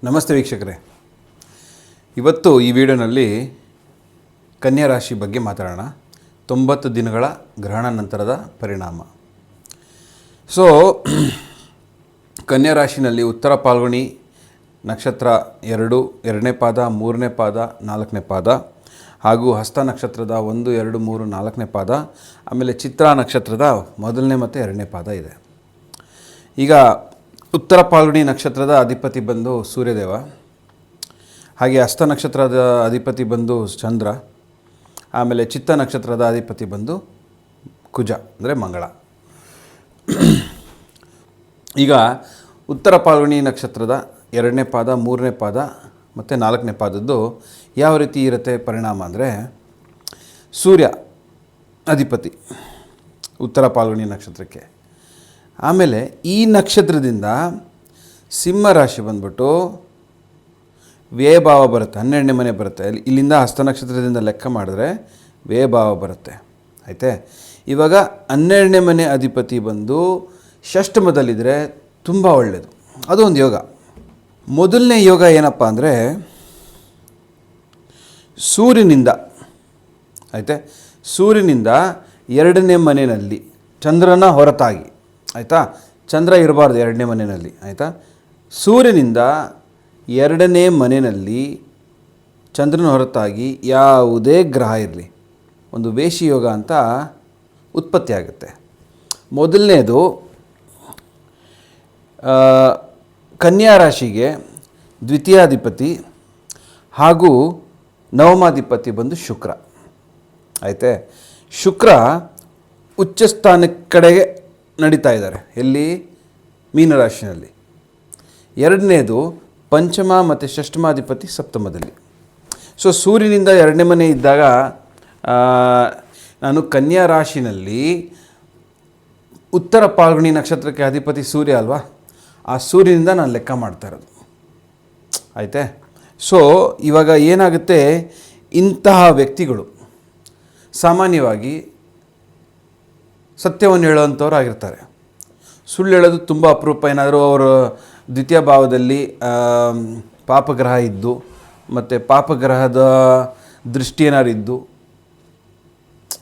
ನಮಸ್ತೆ ವೀಕ್ಷಕರೇ. ಇವತ್ತು ಈ ವಿಡಿಯೋನಲ್ಲಿ ಕನ್ಯಾ ರಾಶಿ ಬಗ್ಗೆ ಮಾತಾಡೋಣ. 90 ದಿನಗಳ ಗ್ರಹಣ ನಂತರದ ಪರಿಣಾಮ. ಸೊ ಕನ್ಯಾ ರಾಶಿನಲ್ಲಿ ಉತ್ತರ ಪಾಲ್ಗುಣಿ ನಕ್ಷತ್ರ 2, 2ನೇ ಪಾದ, 3ನೇ ಪಾದ, 4ನೇ ಪಾದ ಹಾಗೂ ಹಸ್ತ ನಕ್ಷತ್ರದ 1, 2, 3, 4ನೇ ಪಾದ, ಆಮೇಲೆ ಚಿತ್ರಾ ನಕ್ಷತ್ರದ 1ನೇ ಮತ್ತು 2ನೇ ಪಾದ ಇದೆ. ಈಗ ಉತ್ತರ ಪಾಲ್ಗುಣಿ ನಕ್ಷತ್ರದ ಅಧಿಪತಿ ಬಂದು ಸೂರ್ಯದೇವ, ಹಾಗೆ ಹಸ್ತ ನಕ್ಷತ್ರದ ಅಧಿಪತಿ ಬಂದು ಚಂದ್ರ, ಆಮೇಲೆ ಚಿತ್ತ ನಕ್ಷತ್ರದ ಅಧಿಪತಿ ಬಂದು ಕುಜ ಅಂದರೆ ಮಂಗಳ. ಈಗ ಉತ್ತರ ಪಾಲ್ಗುಣಿ ನಕ್ಷತ್ರದ 2ನೇ ಪಾದ, 3ನೇ ಪಾದ ಮತ್ತು 4ನೇ ಪಾದದ್ದು ಯಾವ ರೀತಿ ಇರುತ್ತೆ ಪರಿಣಾಮ ಅಂದರೆ, ಸೂರ್ಯ ಅಧಿಪತಿ ಉತ್ತರ ಪಾಲ್ಗುಣಿ ನಕ್ಷತ್ರಕ್ಕೆ. ಆಮೇಲೆ ಈ ನಕ್ಷತ್ರದಿಂದ ಸಿಂಹ ರಾಶಿ ಬಂದ್ಬಿಟ್ಟು ವ್ಯಯಭಾವ ಬರುತ್ತೆ, 12ನೇ ಮನೆ ಬರುತ್ತೆ. ಇಲ್ಲಿಂದ ಹಸ್ತ ನಕ್ಷತ್ರದಿಂದ ಲೆಕ್ಕ ಮಾಡಿದ್ರೆ ವ್ಯಯಭಾವ ಬರುತ್ತೆ. ಆಯಿತೆ. ಇವಾಗ 12ನೇ ಮನೆ ಅಧಿಪತಿ ಬಂದು ಷಷ್ಠಮದಲ್ಲಿದ್ದರೆ ತುಂಬ ಒಳ್ಳೆಯದು, ಅದು ಒಂದು ಯೋಗ. ಮೊದಲನೇ ಯೋಗ ಏನಪ್ಪ ಅಂದರೆ ಸೂರ್ಯನಿಂದ, ಆಯಿತೆ, ಸೂರ್ಯನಿಂದ 2ನೇ ಮನೆಯಲ್ಲಿ ಚಂದ್ರನ ಹೊರತಾಗಿ, ಆಯಿತಾ, ಚಂದ್ರ ಇರಬಾರ್ದು 2ನೇ ಮನೆಯಲ್ಲಿ, ಆಯಿತಾ. ಸೂರ್ಯನಿಂದ 2ನೇ ಮನೆಯಲ್ಲಿ ಚಂದ್ರನ ಹೊರತಾಗಿ ಯಾವುದೇ ಗ್ರಹ ಇರಲಿ, ಒಂದು ವೇಷಿ ಯೋಗ ಅಂತ ಉತ್ಪತ್ತಿ ಆಗುತ್ತೆ. ಮೊದಲನೇದು ಕನ್ಯಾ ರಾಶಿಗೆ ದ್ವಿತೀಯಾಧಿಪತಿ ಹಾಗೂ ನವಮಾಧಿಪತಿ ಬಂದು ಶುಕ್ರ, ಆಯಿತೆ. ಶುಕ್ರ ಉಚ್ಚ ಸ್ಥಾನದ ಕಡೆಗೆ ನಡೀತಾ ಇದ್ದಾರೆ, ಎಲ್ಲಿ? ಮೀನರಾಶಿನಲ್ಲಿ. ಎರಡನೇದು ಪಂಚಮ ಮತ್ತು ಷಷ್ಠಮಾಧಿಪತಿ ಸಪ್ತಮದಲ್ಲಿ. ಸೊ ಸೂರ್ಯನಿಂದ 2ನೇ ಮನೆ ಇದ್ದಾಗ ನಾನು ಕನ್ಯಾ ರಾಶಿನಲ್ಲಿ ಉತ್ತರ ಪಾಲ್ಗುಣಿ ನಕ್ಷತ್ರಕ್ಕೆ ಅಧಿಪತಿ ಸೂರ್ಯ ಅಲ್ವಾ, ಆ ಸೂರ್ಯನಿಂದ ನಾನು ಲೆಕ್ಕ ಮಾಡ್ತಾ ಇರೋದು, ಆಯಿತೆ. ಸೊ ಇವಾಗ ಏನಾಗುತ್ತೆ, ಇಂತಹ ವ್ಯಕ್ತಿಗಳು ಸಾಮಾನ್ಯವಾಗಿ ಸತ್ಯವನ್ನು ಹೇಳೋವಂಥವ್ರು ಆಗಿರ್ತಾರೆ. ಸುಳ್ಳು ಹೇಳೋದು ತುಂಬ ಅಪರೂಪ. ಏನಾದರೂ ಅವರು ದ್ವಿತೀಯ ಭಾವದಲ್ಲಿ ಪಾಪಗ್ರಹ ಇದ್ದು ಮತ್ತು ಪಾಪಗ್ರಹದ ದೃಷ್ಟಿ ಏನಾದ್ರು ಇದ್ದು,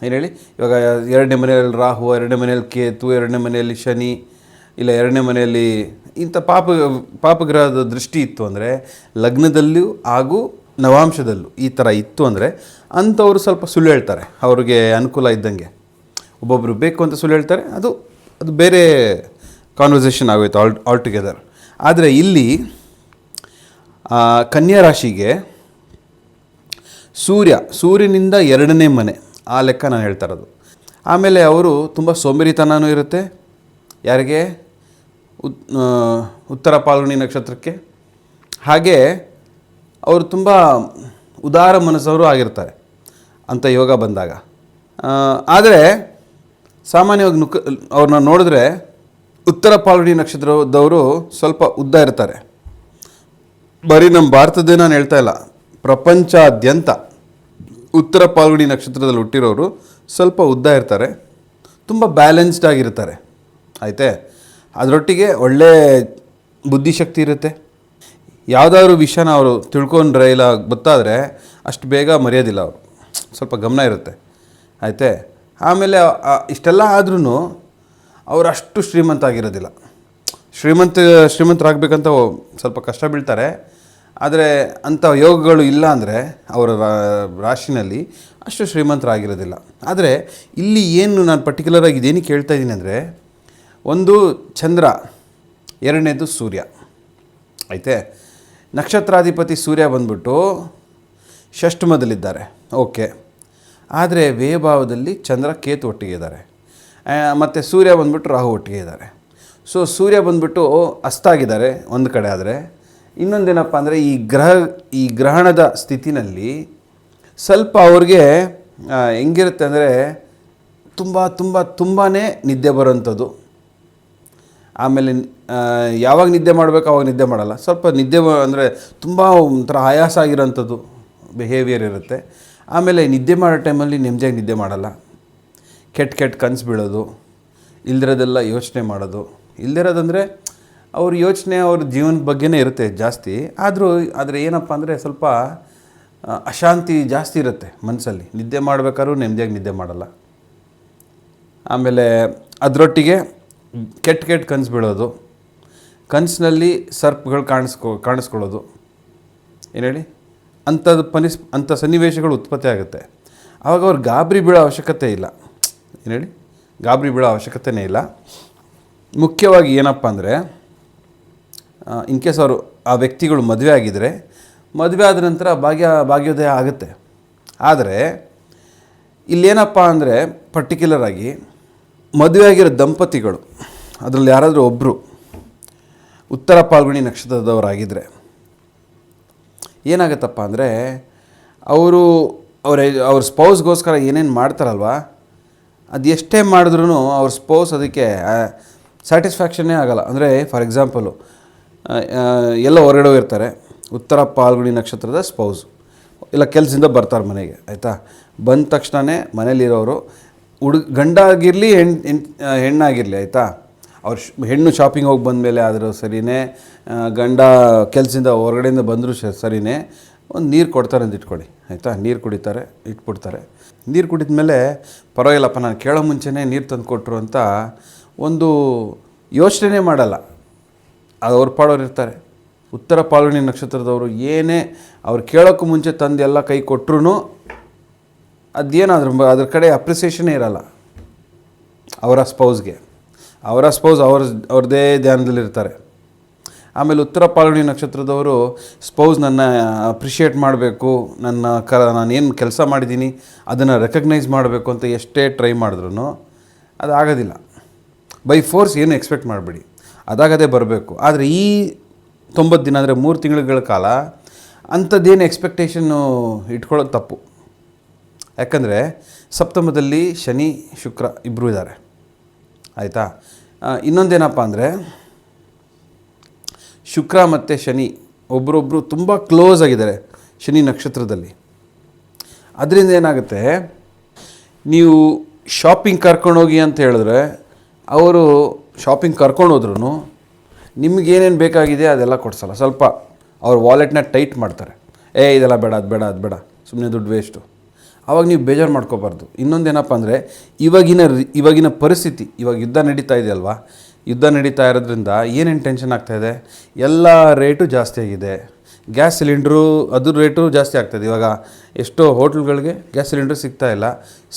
ಏನು ಹೇಳಿ, ಇವಾಗ 2ನೇ ಮನೆಯಲ್ಲಿ ರಾಹು, 2ನೇ ಮನೆಯಲ್ಲಿ ಕೇತು, 2ನೇ ಮನೆಯಲ್ಲಿ ಶನಿ, ಇಲ್ಲ 2ನೇ ಮನೆಯಲ್ಲಿ ಇಂಥ ಪಾಪಗ್ರಹದ ದೃಷ್ಟಿ ಇತ್ತು ಅಂದರೆ, ಲಗ್ನದಲ್ಲೂ ಹಾಗೂ ನವಾಂಶದಲ್ಲೂ ಈ ಥರ ಇತ್ತು ಅಂದರೆ ಅಂಥವರು ಸ್ವಲ್ಪ ಸುಳ್ಳು ಹೇಳ್ತಾರೆ, ಅವ್ರಿಗೆ ಅನುಕೂಲ ಇದ್ದಂಗೆ. ಒಬ್ಬೊಬ್ಬರು ಬೇಕು ಅಂತ ಸುಳ್ಳು ಹೇಳ್ತಾರೆ, ಅದು ಬೇರೆ ಕಾನ್ವರ್ಸೇಷನ್ ಆಗೋಯ್ತು ಆಲ್ ಟುಗೆದರ್. ಆದರೆ ಇಲ್ಲಿ ಕನ್ಯಾ ರಾಶಿಗೆ ಸೂರ್ಯನಿಂದ 2ನೇ ಮನೆ, ಆ ಲೆಕ್ಕ ನಾನು ಹೇಳ್ತಾ ಇರೋದು. ಆಮೇಲೆ ಅವರು ತುಂಬ ಸೋಂಬೇರಿತನವೂ ಇರುತ್ತೆ. ಯಾರಿಗೆ? ಉತ್ತರ ಪಾಲ್ಗುಣಿ ನಕ್ಷತ್ರಕ್ಕೆ. ಹಾಗೆ ಅವರು ತುಂಬ ಉದಾರ ಮನಸ್ಸವರು ಆಗಿರ್ತಾರೆ ಅಂಥ ಯೋಗ ಬಂದಾಗ. ಆದರೆ ಸಾಮಾನ್ಯವಾಗಿ ಅವ್ರನ್ನ ನೋಡಿದ್ರೆ ಉತ್ತರ ಪಾಲ್ಗುಣಿ ನಕ್ಷತ್ರದವರು ಸ್ವಲ್ಪ ಉದ್ದ ಇರ್ತಾರೆ. ಬರೀ ನಮ್ಮ ಭಾರತದೇ ನಾನು ಹೇಳ್ತಾ ಇಲ್ಲ, ಪ್ರಪಂಚಾದ್ಯಂತ ಉತ್ತರ ಪಾಲ್ಗುಣಿ ನಕ್ಷತ್ರದಲ್ಲಿ ಹುಟ್ಟಿರೋರು ಸ್ವಲ್ಪ ಉದ್ದ ಇರ್ತಾರೆ, ತುಂಬ ಬ್ಯಾಲೆನ್ಸ್ಡ್ ಆಗಿರ್ತಾರೆ, ಆಯಿತೆ. ಅದರೊಟ್ಟಿಗೆ ಒಳ್ಳೆ ಬುದ್ಧಿಶಕ್ತಿ ಇರುತ್ತೆ. ಯಾವುದಾದ್ರೂ ವಿಷಯನ ಅವರು ತಿಳ್ಕೊಂಡ್ರೆ ಇಲ್ಲ ಗೊತ್ತಾದರೆ ಅಷ್ಟು ಬೇಗ ಮರೆಯೋದಿಲ್ಲ, ಅವರು ಸ್ವಲ್ಪ ಗಮನ ಇರುತ್ತೆ, ಆಯಿತೆ. ಆಮೇಲೆ ಇಷ್ಟೆಲ್ಲ ಆದ್ರೂ ಅವರು ಅಷ್ಟು ಶ್ರೀಮಂತ ಆಗಿರೋದಿಲ್ಲ. ಶ್ರೀಮಂತರಾಗಬೇಕಂತ ಸ್ವಲ್ಪ ಕಷ್ಟ ಬೀಳ್ತಾರೆ. ಆದರೆ ಅಂಥ ಯೋಗಗಳು ಇಲ್ಲ ಅಂದರೆ ಅವರ ರಾಶಿನಲ್ಲಿ ಅಷ್ಟು ಶ್ರೀಮಂತರಾಗಿರೋದಿಲ್ಲ. ಆದರೆ ಇಲ್ಲಿ ಏನು ನಾನು ಪರ್ಟಿಕ್ಯುಲರಾಗಿ ಇದೇನಕ್ಕೆ ಹೇಳ್ತಾ ಇದ್ದೀನಿ ಅಂದರೆ, ಒಂದು ಚಂದ್ರ, 2ನೇದು ಸೂರ್ಯ, ಆಯಿತೆ. ನಕ್ಷತ್ರಾಧಿಪತಿ ಸೂರ್ಯ ಬಂದ್ಬಿಟ್ಟು ಷಷ್ಠಮದಲ್ಲಿದ್ದಾರೆ, ಓಕೆ. ಆದರೆ ವ್ಯಯಭಾವದಲ್ಲಿ ಚಂದ್ರ ಕೇತು ಒಟ್ಟಿಗೆ ಇದ್ದಾರೆ, ಮತ್ತು ಸೂರ್ಯ ಬಂದ್ಬಿಟ್ಟು ರಾಹು ಒಟ್ಟಿಗೆ ಇದ್ದಾರೆ. ಸೊ ಸೂರ್ಯ ಬಂದ್ಬಿಟ್ಟು ಅಸ್ತಾಗಿದ್ದಾರೆ ಒಂದು ಕಡೆ. ಆದರೆ ಇನ್ನೊಂದೇನಪ್ಪ ಅಂದರೆ ಈ ಗ್ರಹಣದ ಸ್ಥಿತಿನಲ್ಲಿ ಸ್ವಲ್ಪ ಅವ್ರಿಗೆ ಹೆಂಗಿರುತ್ತೆ ಅಂದರೆ ತುಂಬಾ ನಿದ್ದೆ ಬರೋಂಥದ್ದು. ಆಮೇಲೆ ಯಾವಾಗ ನಿದ್ದೆ ಮಾಡಬೇಕು ಅವಾಗ ನಿದ್ದೆ ಮಾಡಲ್ಲ, ಸ್ವಲ್ಪ ನಿದ್ದೆ ಅಂದರೆ ತುಂಬ ಒಂಥರ ಆಯಾಸ ಆಗಿರೋಂಥದ್ದು ಬಿಹೇವಿಯರ್ ಇರುತ್ತೆ. ಆಮೇಲೆ ನಿದ್ದೆ ಮಾಡೋ ಟೈಮಲ್ಲಿ ನೆಮ್ಮದಿಯಾಗಿ ನಿದ್ದೆ ಮಾಡಲ್ಲ, ಕೆಟ್ಟ ಕನಸು ಬೀಳೋದು, ಇಲ್ದಿರೋದೆಲ್ಲ ಯೋಚನೆ ಮಾಡೋದು. ಇಲ್ದಿರೋದಂದರೆ ಅವ್ರ ಯೋಚನೆ ಅವ್ರ ಜೀವನದ ಬಗ್ಗೆನೇ ಇರುತ್ತೆ ಜಾಸ್ತಿ. ಆದರೆ ಏನಪ್ಪ ಅಂದರೆ ಸ್ವಲ್ಪ ಅಶಾಂತಿ ಜಾಸ್ತಿ ಇರುತ್ತೆ ಮನಸ್ಸಲ್ಲಿ. ನಿದ್ದೆ ಮಾಡಬೇಕಾದ್ರೂ ನೆಮ್ಮದಿಯಾಗಿ ನಿದ್ದೆ ಮಾಡಲ್ಲ. ಆಮೇಲೆ ಅದರೊಟ್ಟಿಗೆ ಕೆಟ್ಟ ಕನಸು ಬೀಳೋದು, ಕನಸಿನಲ್ಲಿ ಸರ್ಪ್ಗಳು ಕಾಣಿಸ್ಕೊಳ್ಳೋದು, ಏನು ಹೇಳಿ, ಅಂಥ ಸನ್ನಿವೇಶಗಳು ಉತ್ಪತ್ತಿ ಆಗುತ್ತೆ. ಆವಾಗ ಅವ್ರು ಗಾಬರಿ ಬೀಳೋ ಅವಶ್ಯಕತೆ ಇಲ್ಲ. ಏನು ಹೇಳಿ, ಗಾಬರಿ ಬೀಳೋ ಅವಶ್ಯಕತೆಯೇ ಇಲ್ಲ. ಮುಖ್ಯವಾಗಿ ಏನಪ್ಪ ಅಂದರೆ, ಇನ್ ಕೇಸ್ ಅವರು ಆ ವ್ಯಕ್ತಿಗಳು ಮದುವೆ ಆಗಿದ್ದರೆ, ಮದುವೆ ಆದ ನಂತರ ಭಾಗ್ಯೋದಯ ಆಗುತ್ತೆ. ಆದರೆ ಇಲ್ಲೇನಪ್ಪ ಅಂದರೆ ಪರ್ಟಿಕ್ಯುಲರ್ ಆಗಿ ಮದುವೆ ಆಗಿರೋ ದಂಪತಿಗಳು ಅದರಲ್ಲಿ ಯಾರಾದರೂ ಒಬ್ಬರು ಉತ್ತರ ಫಾಲ್ಗುಣಿ ನಕ್ಷತ್ರದವರಾಗಿದ್ದರೆ ಏನಾಗುತ್ತಪ್ಪ ಅಂದರೆ, ಅವ್ರ ಸ್ಪೌಸ್ಗೋಸ್ಕರ ಏನೇನು ಮಾಡ್ತಾರಲ್ವ, ಅದು ಎಷ್ಟೇ ಮಾಡಿದ್ರೂ ಅವ್ರ ಸ್ಪೌಸ್ ಅದಕ್ಕೆ ಸ್ಯಾಟಿಸ್ಫ್ಯಾಕ್ಷನ್ನೇ ಆಗೋಲ್ಲ. ಅಂದರೆ ಫಾರ್ ಎಕ್ಸಾಂಪಲು, ಎಲ್ಲ ಹೊರಗಡೆ ಹೋಗಿರ್ತಾರೆ, ಉತ್ತರ ಫಾಲ್ಗುಣಿ ನಕ್ಷತ್ರದ ಸ್ಪೌಸ್ ಇಲ್ಲ ಕೆಲಸದಿಂದ ಬರ್ತಾರೆ ಮನೆಗೆ, ಆಯಿತಾ. ಬಂದ ತಕ್ಷಣವೇ ಮನೇಲಿರೋರು ಗಂಡಾಗಿರಲಿ ಹೆಣ್ಣಾಗಿರಲಿ, ಆಯಿತಾ, ಹೆಣ್ಣು ಶಾಪಿಂಗ್ ಹೋಗಿ ಬಂದಮೇಲೆ ಆದರೂ ಸರಿಯೇ, ಗಂಡ ಕೆಲಸದಿಂದ ಹೊರಗಡೆಯಿಂದ ಬಂದರೂ ಸರಿಯೇ, ಒಂದು ನೀರು ಕೊಡ್ತಾರೆ ಅಂತ ಇಟ್ಕೊಳ್ಳಿ, ಆಯಿತಾ. ನೀರು ಕುಡಿತಾರೆ, ಇಟ್ಬಿಡ್ತಾರೆ. ನೀರು ಕುಡಿದ ಮೇಲೆ ಪರವಾಗಿಲ್ಲಪ್ಪ, ನಾನು ಕೇಳೋ ಮುಂಚೆನೇ ನೀರು ತಂದು ಕೊಟ್ಟರು ಅಂತ ಒಂದು ಯೋಚನೆ ಮಾಡಲ್ಲ. ಅವ್ರ ಪಾಡೋರು ಇರ್ತಾರೆ. ಉತ್ತರ ಫಾಲ್ಗುಣಿ ನಕ್ಷತ್ರದವರು ಏನೇ ಅವ್ರು ಕೇಳೋಕ್ಕೂ ಮುಂಚೆ ತಂದು ಎಲ್ಲ ಕೈ ಕೊಟ್ಟರು ಅದೇನಾದ್ರೂ ಅದ್ರ ಕಡೆ ಅಪ್ರಿಸಿಯೇಷನೇ ಇರಲ್ಲ ಅವರ ಸ್ಪೌಸ್ಗೆ. ಅವ್ರದ್ದೇ ಧ್ಯಾನದಲ್ಲಿರ್ತಾರೆ. ಆಮೇಲೆ ಉತ್ತರ ಫಾಲ್ಗುಣಿ ನಕ್ಷತ್ರದವರು ಸ್ಪೌಸ್ ನನ್ನ ಅಪ್ರಿಷಿಯೇಟ್ ಮಾಡಬೇಕು, ನಾನೇನು ಕೆಲಸ ಮಾಡಿದ್ದೀನಿ ಅದನ್ನು ರೆಕಗ್ನೈಸ್ ಮಾಡಬೇಕು ಅಂತ ಎಷ್ಟೇ ಟ್ರೈ ಮಾಡಿದ್ರೂ ಅದು ಆಗೋದಿಲ್ಲ. ಬೈ ಫೋರ್ಸ್ ಏನು ಎಕ್ಸ್ಪೆಕ್ಟ್ ಮಾಡಬೇಡಿ, ಅದಾಗದೇ ಬರಬೇಕು. ಆದರೆ ಈ 90 ದಿನ ಅಂದರೆ 3 ತಿಂಗಳ ಕಾಲ ಅಂಥದ್ದೇನು ಎಕ್ಸ್ಪೆಕ್ಟೇಷನ್ನು ಇಟ್ಕೊಳ್ಳೋದು ತಪ್ಪು. ಯಾಕಂದರೆ ಸಪ್ತಮದಲ್ಲಿ ಶನಿ ಶುಕ್ರ ಇಬ್ಬರು ಇದ್ದಾರೆ, ಆಯಿತಾ. ಇನ್ನೊಂದೇನಪ್ಪ ಅಂದರೆ, ಶುಕ್ರ ಮತ್ತು ಶನಿ ಒಬ್ಬರೊಬ್ಬರು ತುಂಬ ಕ್ಲೋಸ್ ಆಗಿದ್ದಾರೆ ಶನಿ ನಕ್ಷತ್ರದಲ್ಲಿ. ಅದರಿಂದ ಏನಾಗುತ್ತೆ, ನೀವು ಶಾಪಿಂಗ್ ಕರ್ಕೊಂಡೋಗಿ ಅಂತ ಹೇಳಿದ್ರೆ ಅವರು ಶಾಪಿಂಗ್ ಕರ್ಕೊಂಡು ಹೋದ್ರೂ ನಿಮಗೇನೇನು ಬೇಕಾಗಿದೆ ಅದೆಲ್ಲ ಕೊಡಿಸಲ್ಲ. ಸ್ವಲ್ಪ ಅವ್ರ ವಾಲೆಟ್ನ ಟೈಟ್ ಮಾಡ್ತಾರೆ. ಇದೆಲ್ಲ ಬೇಡ, ಅದು ಬೇಡ, ಅದು ಬೇಡ, ಸುಮ್ಮನೆ ದುಡ್ಡು ವೇಸ್ಟು. ಆವಾಗ ನೀವು ಬೇಜಾರು ಮಾಡ್ಕೋಬಾರ್ದು. ಇನ್ನೊಂದೇನಪ್ಪ ಅಂದರೆ, ಇವಾಗಿನ ಪರಿಸ್ಥಿತಿ, ಇವಾಗ ಯುದ್ಧ ನಡೀತಾ ಇದೆ ಅಲ್ವಾ, ಯುದ್ಧ ನಡೀತಾ ಇರೋದ್ರಿಂದ ಏನೇನು ಟೆನ್ಷನ್ ಆಗ್ತಾಯಿದೆ, ಎಲ್ಲ ರೇಟು ಜಾಸ್ತಿ ಆಗಿದೆ. ಗ್ಯಾಸ್ ಸಿಲಿಂಡ್ರು ಅದ್ರ ರೇಟು ಜಾಸ್ತಿ ಆಗ್ತಾಯಿದೆ. ಇವಾಗ ಎಷ್ಟೋ ಹೋಟ್ಲ್ಗಳಿಗೆ ಗ್ಯಾಸ್ ಸಿಲಿಂಡ್ರ್ ಸಿಗ್ತಾಯಿಲ್ಲ,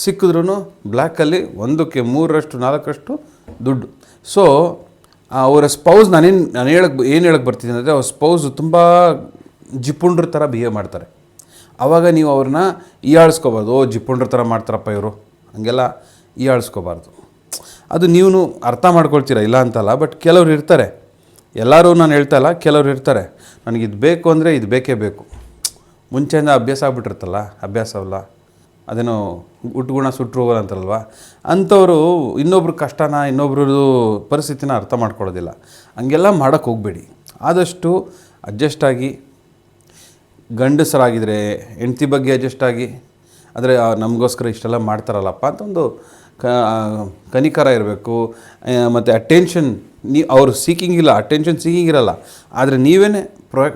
ಸಿಕ್ಕಿದ್ರೂ ಬ್ಲ್ಯಾಕಲ್ಲಿ 1ಕ್ಕೆ 3ರಷ್ಟು 4ರಷ್ಟು ದುಡ್ಡು. ಸೊ ಅವರ ಸ್ಪೌಸ್ ನಾನು ಹೇಳಕ್ಕೆ ಬರ್ತಿದ್ದೀನಿ ಅಂದರೆ, ಅವ್ರ ಸ್ಪೌಸು ತುಂಬ ಜಿಪುಂಡ್ರ ಥರ ಬಿಹೇವ್ ಮಾಡ್ತಾರೆ. ಆವಾಗ ನೀವು ಅವ್ರನ್ನ ಹೀಯಾಳಿಸ್ಕೋಬಾರ್ದು. ಜಿಪುಂಡ್ರ ಥರ ಮಾಡ್ತಾರಪ್ಪ ಇವರು, ಹಾಗೆಲ್ಲ ಹೀಯಾಳಿಸ್ಕೋಬಾರ್ದು. ಅದು ನೀವು ಅರ್ಥ ಮಾಡ್ಕೊಳ್ತೀರ, ಇಲ್ಲ ಅಂತಲ್ಲ. ಬಟ್ ಕೆಲವ್ರು ಇರ್ತಾರೆ, ಎಲ್ಲರೂ ನಾನು ಹೇಳ್ತಾ ಇಲ್ಲ, ಕೆಲವ್ರು ಇರ್ತಾರೆ, ನನಗಿದು ಬೇಕು ಅಂದರೆ ಇದು ಬೇಕೇ ಬೇಕು. ಮುಂಚೆಯಿಂದ ಅಭ್ಯಾಸ ಆಗ್ಬಿಟ್ಟಿರ್ತಲ್ಲ, ಅಭ್ಯಾಸವಲ್ಲ, ಅದೇನೋ ಉಟ್ಗುಣ ಸುಟ್ಟರು ಹೋಗೋಲ್ಲ ಅಂತಾರಲ್ವ, ಅಂಥವರು ಇನ್ನೊಬ್ರ ಕಷ್ಟನ, ಇನ್ನೊಬ್ರದ್ದು ಪರಿಸ್ಥಿತಿನ ಅರ್ಥ ಮಾಡ್ಕೊಳ್ಳೋದಿಲ್ಲ. ಹಂಗೆಲ್ಲ ಮಾಡೋಕ್ಕೆ ಹೋಗಬೇಡಿ. ಆದಷ್ಟು ಅಡ್ಜಸ್ಟಾಗಿ, ಗಂಡಸರಾಗಿದ್ದರೆ ಹೆಂಡ್ತಿ ಬಗ್ಗೆ ಅಡ್ಜಸ್ಟಾಗಿ, ಆದರೆ ನಮಗೋಸ್ಕರ ಇಷ್ಟೆಲ್ಲ ಮಾಡ್ತಾರಲ್ಲಪ್ಪ ಅಂತ ಒಂದು ಕನಿಕರ ಇರಬೇಕು. ಮತ್ತು ಅಟೆನ್ಷನ್, ಅವರು ಸೀಕಿಂಗ್ ಇಲ್ಲ, ಅಟೆನ್ಷನ್ ಸೀಕಿಂಗ್ ಇರಲ್ಲ. ಆದರೆ ನೀವೇ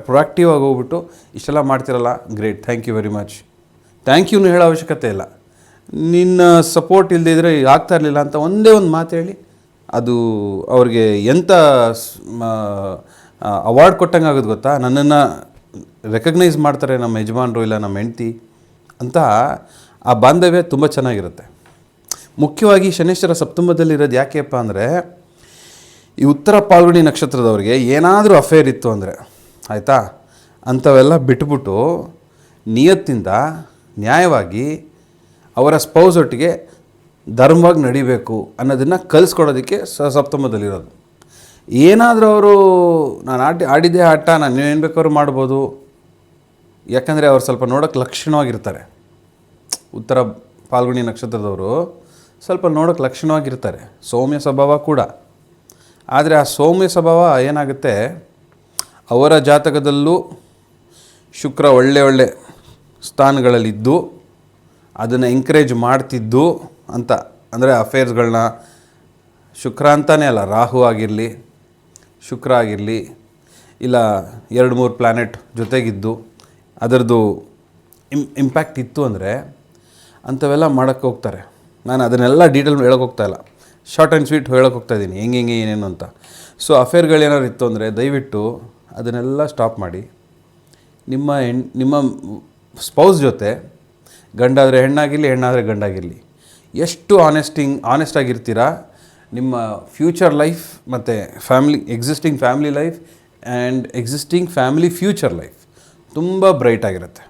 ಪ್ರೊಯಾಕ್ಟಿವ್ ಆಗಿ ಹೋಗ್ಬಿಟ್ಟು ಇಷ್ಟೆಲ್ಲ ಮಾಡ್ತಿರಲ್ಲ, great, thank you very much. Thank ಯೂನು ಹೇಳೋ ಅವಶ್ಯಕತೆ ಇಲ್ಲ. ನಿನ್ನ ಸಪೋರ್ಟ್ ಇಲ್ಲದೇ ಇದ್ದರೆ ಆಗ್ತಾ ಇರಲಿಲ್ಲ ಅಂತ ಒಂದೇ ಒಂದು ಮಾತು ಹೇಳಿ, ಅದು ಅವ್ರಿಗೆ ಎಂಥ ಅವಾರ್ಡ್ ಕೊಟ್ಟಂಗೆ ಆಗೋದು ಗೊತ್ತಾ. ನನ್ನನ್ನು ರೆಕಗ್ನೈಸ್ ಮಾಡ್ತಾರೆ ನಮ್ಮ ಯಜಮಾನರು ಇಲ್ಲ ನಮ್ಮ ಹೆಂಡ್ತಿ ಅಂತ. ಆ ಬಾಂಧವ್ಯ ತುಂಬ ಚೆನ್ನಾಗಿರುತ್ತೆ. ಮುಖ್ಯವಾಗಿ ಶನೇಶ್ವರ ಸಪ್ತಮದಲ್ಲಿರೋದು ಯಾಕೆಪ್ಪ ಅಂದರೆ, ಈ ಉತ್ತರ ಫಾಲ್ಗುಣಿ ನಕ್ಷತ್ರದವ್ರಿಗೆ ಏನಾದರೂ ಅಫೇರ್ ಇತ್ತು ಅಂದರೆ, ಆಯಿತಾ, ಅಂಥವೆಲ್ಲ ಬಿಟ್ಬಿಟ್ಟು ನಿಯತ್ತಿಂದ ನ್ಯಾಯವಾಗಿ ಅವರ ಸ್ಪೌಸ್ ಒಟ್ಟಿಗೆ ಧರ್ಮವಾಗಿ ನಡಿಬೇಕು ಅನ್ನೋದನ್ನು ಕಲಿಸ್ಕೊಡೋದಕ್ಕೆ ಸಪ್ತಮದಲ್ಲಿರೋದು. ಏನಾದರೂ ಅವರು ನಾನು ಆಡಿದ್ದೇ ಆಟ, ನಾನು ಏನು ಬೇಕಾದ್ರೂ ಮಾಡ್ಬೋದು. ಯಾಕಂದರೆ ಅವ್ರು ಸ್ವಲ್ಪ ನೋಡೋಕ್ಕೆ ಲಕ್ಷಣವಾಗಿರ್ತಾರೆ. ಉತ್ತರ ಫಾಲ್ಗುಣಿ ನಕ್ಷತ್ರದವರು ಸ್ವಲ್ಪ ನೋಡೋಕ್ಕೆ ಲಕ್ಷಣವಾಗಿರ್ತಾರೆ, ಸೌಮ್ಯ ಸ್ವಭಾವ ಕೂಡ. ಆದರೆ ಆ ಸೌಮ್ಯ ಸ್ವಭಾವ ಏನಾಗುತ್ತೆ, ಅವರ ಜಾತಕದಲ್ಲೂ ಶುಕ್ರ ಒಳ್ಳೆ ಸ್ಥಾನಗಳಲ್ಲಿದ್ದು ಅದನ್ನು ಎಂಕರೇಜ್ ಮಾಡ್ತಿದ್ದು ಅಂತ. ಅಂದರೆ ಅಫೇರ್ಸ್ಗಳನ್ನ, ಶುಕ್ರ ಅಂತಲೇ ಅಲ್ಲ, ರಾಹು ಆಗಿರಲಿ, ಶುಕ್ರ ಆಗಿರಲಿ, ಇಲ್ಲ 2-3 ಪ್ಲ್ಯಾನೆಟ್ ಜೊತೆಗಿದ್ದು ಅದರದ್ದು ಇಂಪ್ಯಾಕ್ಟ್ ಇತ್ತು ಅಂದರೆ ಅಂಥವೆಲ್ಲ ಮಾಡೋಕ್ಕೆ ಹೋಗ್ತಾರೆ. ನಾನು ಅದನ್ನೆಲ್ಲ ಡೀಟೇಲ್ ಹೇಳೋಕೆ ಹೋಗ್ತಾಯಿಲ್ಲ, ಶಾರ್ಟ್ ಆ್ಯಂಡ್ ಸ್ವೀಟ್ ಹೇಳೋಕೆ ಹೋಗ್ತಾಯಿದ್ದೀನಿ ಹೆಂಗೆ ಏನೇನು ಅಂತ. ಸೊ ಅಫೇರ್ಗಳೇನಾದ್ರು ಇತ್ತು ಅಂದರೆ ದಯವಿಟ್ಟು ಅದನ್ನೆಲ್ಲ ಸ್ಟಾಪ್ ಮಾಡಿ. ನಿಮ್ಮ ಸ್ಪೌಸ್ ಜೊತೆ, ಗಂಡಾದರೆ ಹೆಣ್ಣಾಗಿರಲಿ, ಹೆಣ್ಣಾದರೆ ಗಂಡಾಗಿರಲಿ, ಎಷ್ಟು ಆನೆಸ್ಟ್ ಆಗಿರ್ತೀರಾ, ನಿಮ್ಮ ಫ್ಯೂಚರ್ ಲೈಫ್ ಮತ್ತು existing family life and existing family future life ತುಂಬ ಬ್ರೈಟ್ ಆಗಿರುತ್ತೆ,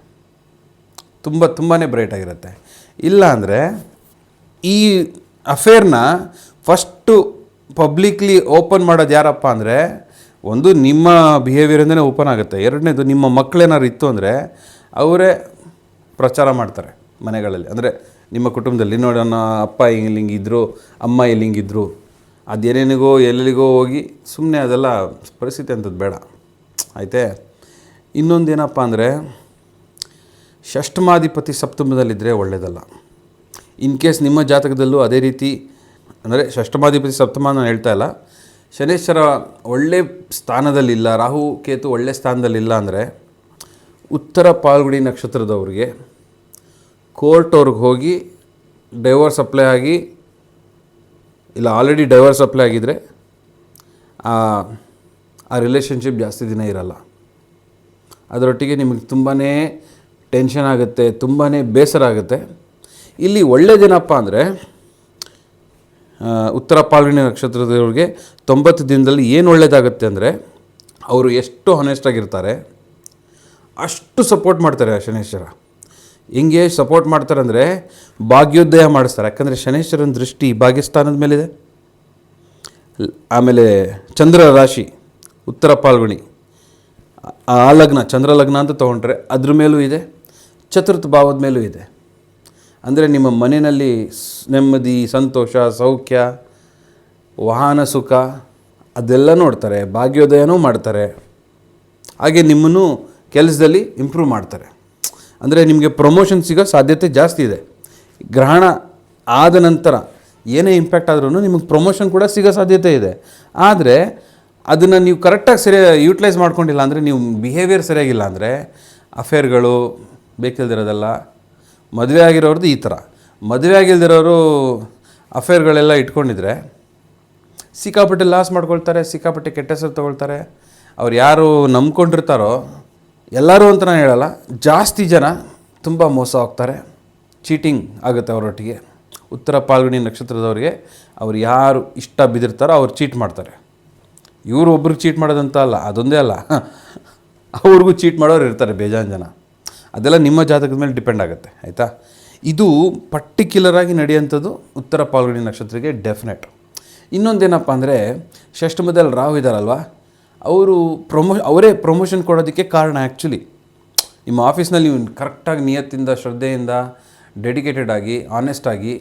ತುಂಬಾ ಬ್ರೈಟ್ ಆಗಿರುತ್ತೆ. ಇಲ್ಲ ಅಂದರೆ ಈ ಅಫೇರ್ನ ಫಸ್ಟು ಪಬ್ಲಿಕ್ಲಿ ಓಪನ್ ಮಾಡೋದು ಯಾರಪ್ಪ ಅಂದರೆ, ಒಂದು ನಿಮ್ಮ ಬಿಹೇವಿಯರಿಂದನೇ ಓಪನ್ ಆಗುತ್ತೆ, ಎರಡನೇದು ನಿಮ್ಮ ಮಕ್ಕಳೇನಾದ್ರು ಇತ್ತು ಅಂದರೆ ಅವರೇ ಪ್ರಚಾರ ಮಾಡ್ತಾರೆ ಮನೆಗಳಲ್ಲಿ. ಅಂದರೆ ನಿಮ್ಮ ಕುಟುಂಬದಲ್ಲಿ ನೋಡೋಣ, ಅಪ್ಪ ಹಿಂಗಿದ್ರು, ಅಮ್ಮ ಹಿಂಗಿದ್ರು, ಅದೇನೇನಿಗೋ ಎಲ್ಲೆಲ್ಲಿಗೋ ಹೋಗಿ ಸುಮ್ಮನೆ ಅದೆಲ್ಲ ಪರಿಸ್ಥಿತಿ ಅಂಥದ್ದು ಬೇಡ, ಆಯಿತೇ. ಇನ್ನೊಂದೇನಪ್ಪ ಅಂದರೆ ಷಷ್ಠಮಾಧಿಪತಿ ಸಪ್ತಮದಲ್ಲಿದ್ದರೆ ಒಳ್ಳೆಯದಲ್ಲ. ಇನ್ ಕೇಸ್ ನಿಮ್ಮ ಜಾತಕದಲ್ಲೂ ಅದೇ ರೀತಿ, ಅಂದರೆ ಷಷ್ಠಮಾಧಿಪತಿ ಸಪ್ತಮ ನಾನು ಹೇಳ್ತಾ ಇಲ್ಲ, ಶನೇಶ್ವರ ಒಳ್ಳೆ ಸ್ಥಾನದಲ್ಲಿಲ್ಲ, ರಾಹು ಕೇತು ಒಳ್ಳೆ ಸ್ಥಾನದಲ್ಲಿಲ್ಲ ಅಂದರೆ ಉತ್ತರ ಪಾಲ್ಗುಡಿ ನಕ್ಷತ್ರದವ್ರಿಗೆ ಕೋರ್ಟವ್ರಿಗೆ ಹೋಗಿ ಡೈವರ್ಸ್ ಅಪ್ಲೈ ಆಗಿ, ಇಲ್ಲ ಆಲ್ರೆಡಿ ಡೈವರ್ಸ್ ಅಪ್ಲೈ ಆಗಿದ್ದರೆ ಆ ರಿಲೇಷನ್ಶಿಪ್ ಜಾಸ್ತಿ ದಿನ ಇರಲ್ಲ. ಅದರೊಟ್ಟಿಗೆ ನಿಮಗೆ ತುಂಬಾ ಟೆನ್ಷನ್ ಆಗುತ್ತೆ, ತುಂಬಾ ಬೇಸರ ಆಗುತ್ತೆ. ಇಲ್ಲಿ ಒಳ್ಳೆಯದೇನಪ್ಪ ಅಂದರೆ ಉತ್ತರ ಪಾಲ್ಗುಣಿ ನಕ್ಷತ್ರದವ್ರಿಗೆ 90 ದಿನದಲ್ಲಿ ಏನು ಒಳ್ಳೆಯದಾಗುತ್ತೆ ಅಂದರೆ, ಅವರು ಎಷ್ಟು ಹಾನೆಸ್ಟಾಗಿರ್ತಾರೆ ಅಷ್ಟು ಸಪೋರ್ಟ್ ಮಾಡ್ತಾರೆ ಶನೇಶ್ವರ. ಹಿಂಗೆ ಸಪೋರ್ಟ್ ಮಾಡ್ತಾರೆ ಅಂದರೆ ಭಾಗ್ಯೋದಯ ಮಾಡಿಸ್ತಾರೆ. ಯಾಕಂದರೆ ಶನೇಶ್ವರನ ದೃಷ್ಟಿ ಭಾಗ್ಯಸ್ಥಾನದ ಮೇಲಿದೆ. ಆಮೇಲೆ ಚಂದ್ರ ರಾಶಿ ಉತ್ತರ ಪಾಲ್ಗುಣಿ, ಆ ಲಗ್ನ ಚಂದ್ರ ಲಗ್ನ ಅಂತ ತೊಗೊಂಡ್ರೆ ಅದ್ರ ಮೇಲೂ ಇದೆ, ಚತುರ್ಥ ಭಾವದ ಮೇಲೂ ಇದೆ. ಅಂದರೆ ನಿಮ್ಮ ಮನೆಯಲ್ಲಿ ನೆಮ್ಮದಿ, ಸಂತೋಷ, ಸೌಖ್ಯ, ವಾಹನ ಸುಖ ಅದೆಲ್ಲ ನೋಡ್ತಾರೆ, ಭಾಗ್ಯೋದಯನೂ ಮಾಡ್ತಾರೆ. ಹಾಗೆ ನಿಮ್ಮನ್ನು ಕೆಲಸದಲ್ಲಿ ಇಂಪ್ರೂವ್ ಮಾಡ್ತಾರೆ. ಅಂದರೆ ನಿಮಗೆ ಪ್ರಮೋಷನ್ ಸಿಗೋ ಸಾಧ್ಯತೆ ಜಾಸ್ತಿ ಇದೆ. ಗ್ರಹಣ ಆದ ನಂತರ ಏನೇ ಇಂಪ್ಯಾಕ್ಟ್ ಆದ್ರೂ ನಿಮಗೆ ಪ್ರಮೋಷನ್ ಕೂಡ ಸಿಗೋ ಸಾಧ್ಯತೆ ಇದೆ. ಆದರೆ ಅದನ್ನು ನೀವು ಕರೆಕ್ಟಾಗಿ ಯೂಟಿಲೈಸ್ ಮಾಡ್ಕೊಂಡಿಲ್ಲ ಅಂದರೆ, ನೀವು ಬಿಹೇವಿಯರ್ ಸರಿಯಾಗಿಲ್ಲ ಅಂದರೆ ಅಫೇರ್ಗಳು ಬೇಕಿಲ್ದಿರೋದೆಲ್ಲ. ಮದುವೆ ಆಗಿರೋರ್ದು ಈ ಥರ, ಮದುವೆ ಆಗಿಲ್ದಿರೋರು ಅಫೇರ್ಗಳೆಲ್ಲ ಇಟ್ಕೊಂಡಿದ್ರೆ ಸಿಕ್ಕಾಪಟ್ಟೆ ಲಾಸ್ ಮಾಡ್ಕೊಳ್ತಾರೆ, ಸಿಕ್ಕಾಪಟ್ಟೆ ಕೆಟ್ಟ ಹೆಸರು ತೊಗೊಳ್ತಾರೆ. ಅವ್ರು ಯಾರು ನಂಬ್ಕೊಂಡಿರ್ತಾರೋ, ಎಲ್ಲರೂ ಅಂತ ನಾನು ಹೇಳಲ್ಲ, ಜಾಸ್ತಿ ಜನ ತುಂಬ ಮೋಸ ಹೋಗ್ತಾರೆ, ಚೀಟಿಂಗ್ ಆಗುತ್ತೆ ಅವರೊಟ್ಟಿಗೆ. ಉತ್ತರ ಪಾಲ್ಗುಣಿ ನಕ್ಷತ್ರದವ್ರಿಗೆ ಅವ್ರು ಯಾರು ಇಷ್ಟ ಬಿದ್ದಿರ್ತಾರೋ ಅವ್ರು ಚೀಟ್ ಮಾಡ್ತಾರೆ. ಇವರು ಒಬ್ರಿಗೆ ಚೀಟ್ ಮಾಡೋದಂತ ಅಲ್ಲ, ಅದೊಂದೇ ಅಲ್ಲ, ಅವ್ರಿಗೂ ಚೀಟ್ ಮಾಡೋರು ಇರ್ತಾರೆ ಬೇಜಾನ್ ಜನ. ಅದೆಲ್ಲ ನಿಮ್ಮ ಜಾತಕದ ಮೇಲೆ ಡಿಪೆಂಡ್ ಆಗುತ್ತೆ, ಆಯಿತಾ. ಇದು ಪರ್ಟಿಕ್ಯುಲರಾಗಿ ನಡೆಯುವಂಥದ್ದು ಉತ್ತರ ಪಾಲ್ಗುಣಿ ನಕ್ಷತ್ರಕ್ಕೆ ಡೆಫಿನೆಟ್. ಇನ್ನೊಂದೇನಪ್ಪ ಅಂದರೆ, ಷಷ್ಠಮದಲ್ಲಿ ರಾಹು ಇದ್ದಾರಲ್ವ, ಅವರೇ ಪ್ರಮೋಷನ್ ಕೊಡೋದಕ್ಕೆ ಕಾರಣ. ಆ್ಯಕ್ಚುಲಿ ನಿಮ್ಮ ಆಫೀಸ್ನಲ್ಲಿ ನೀವು ಕರೆಕ್ಟಾಗಿ ನಿಯತ್ತಿಂದ, ಶ್ರದ್ಧೆಯಿಂದ, ಡೆಡಿಕೇಟೆಡ್ ಆಗಿ, ಆನೆಸ್ಟಾಗಿ,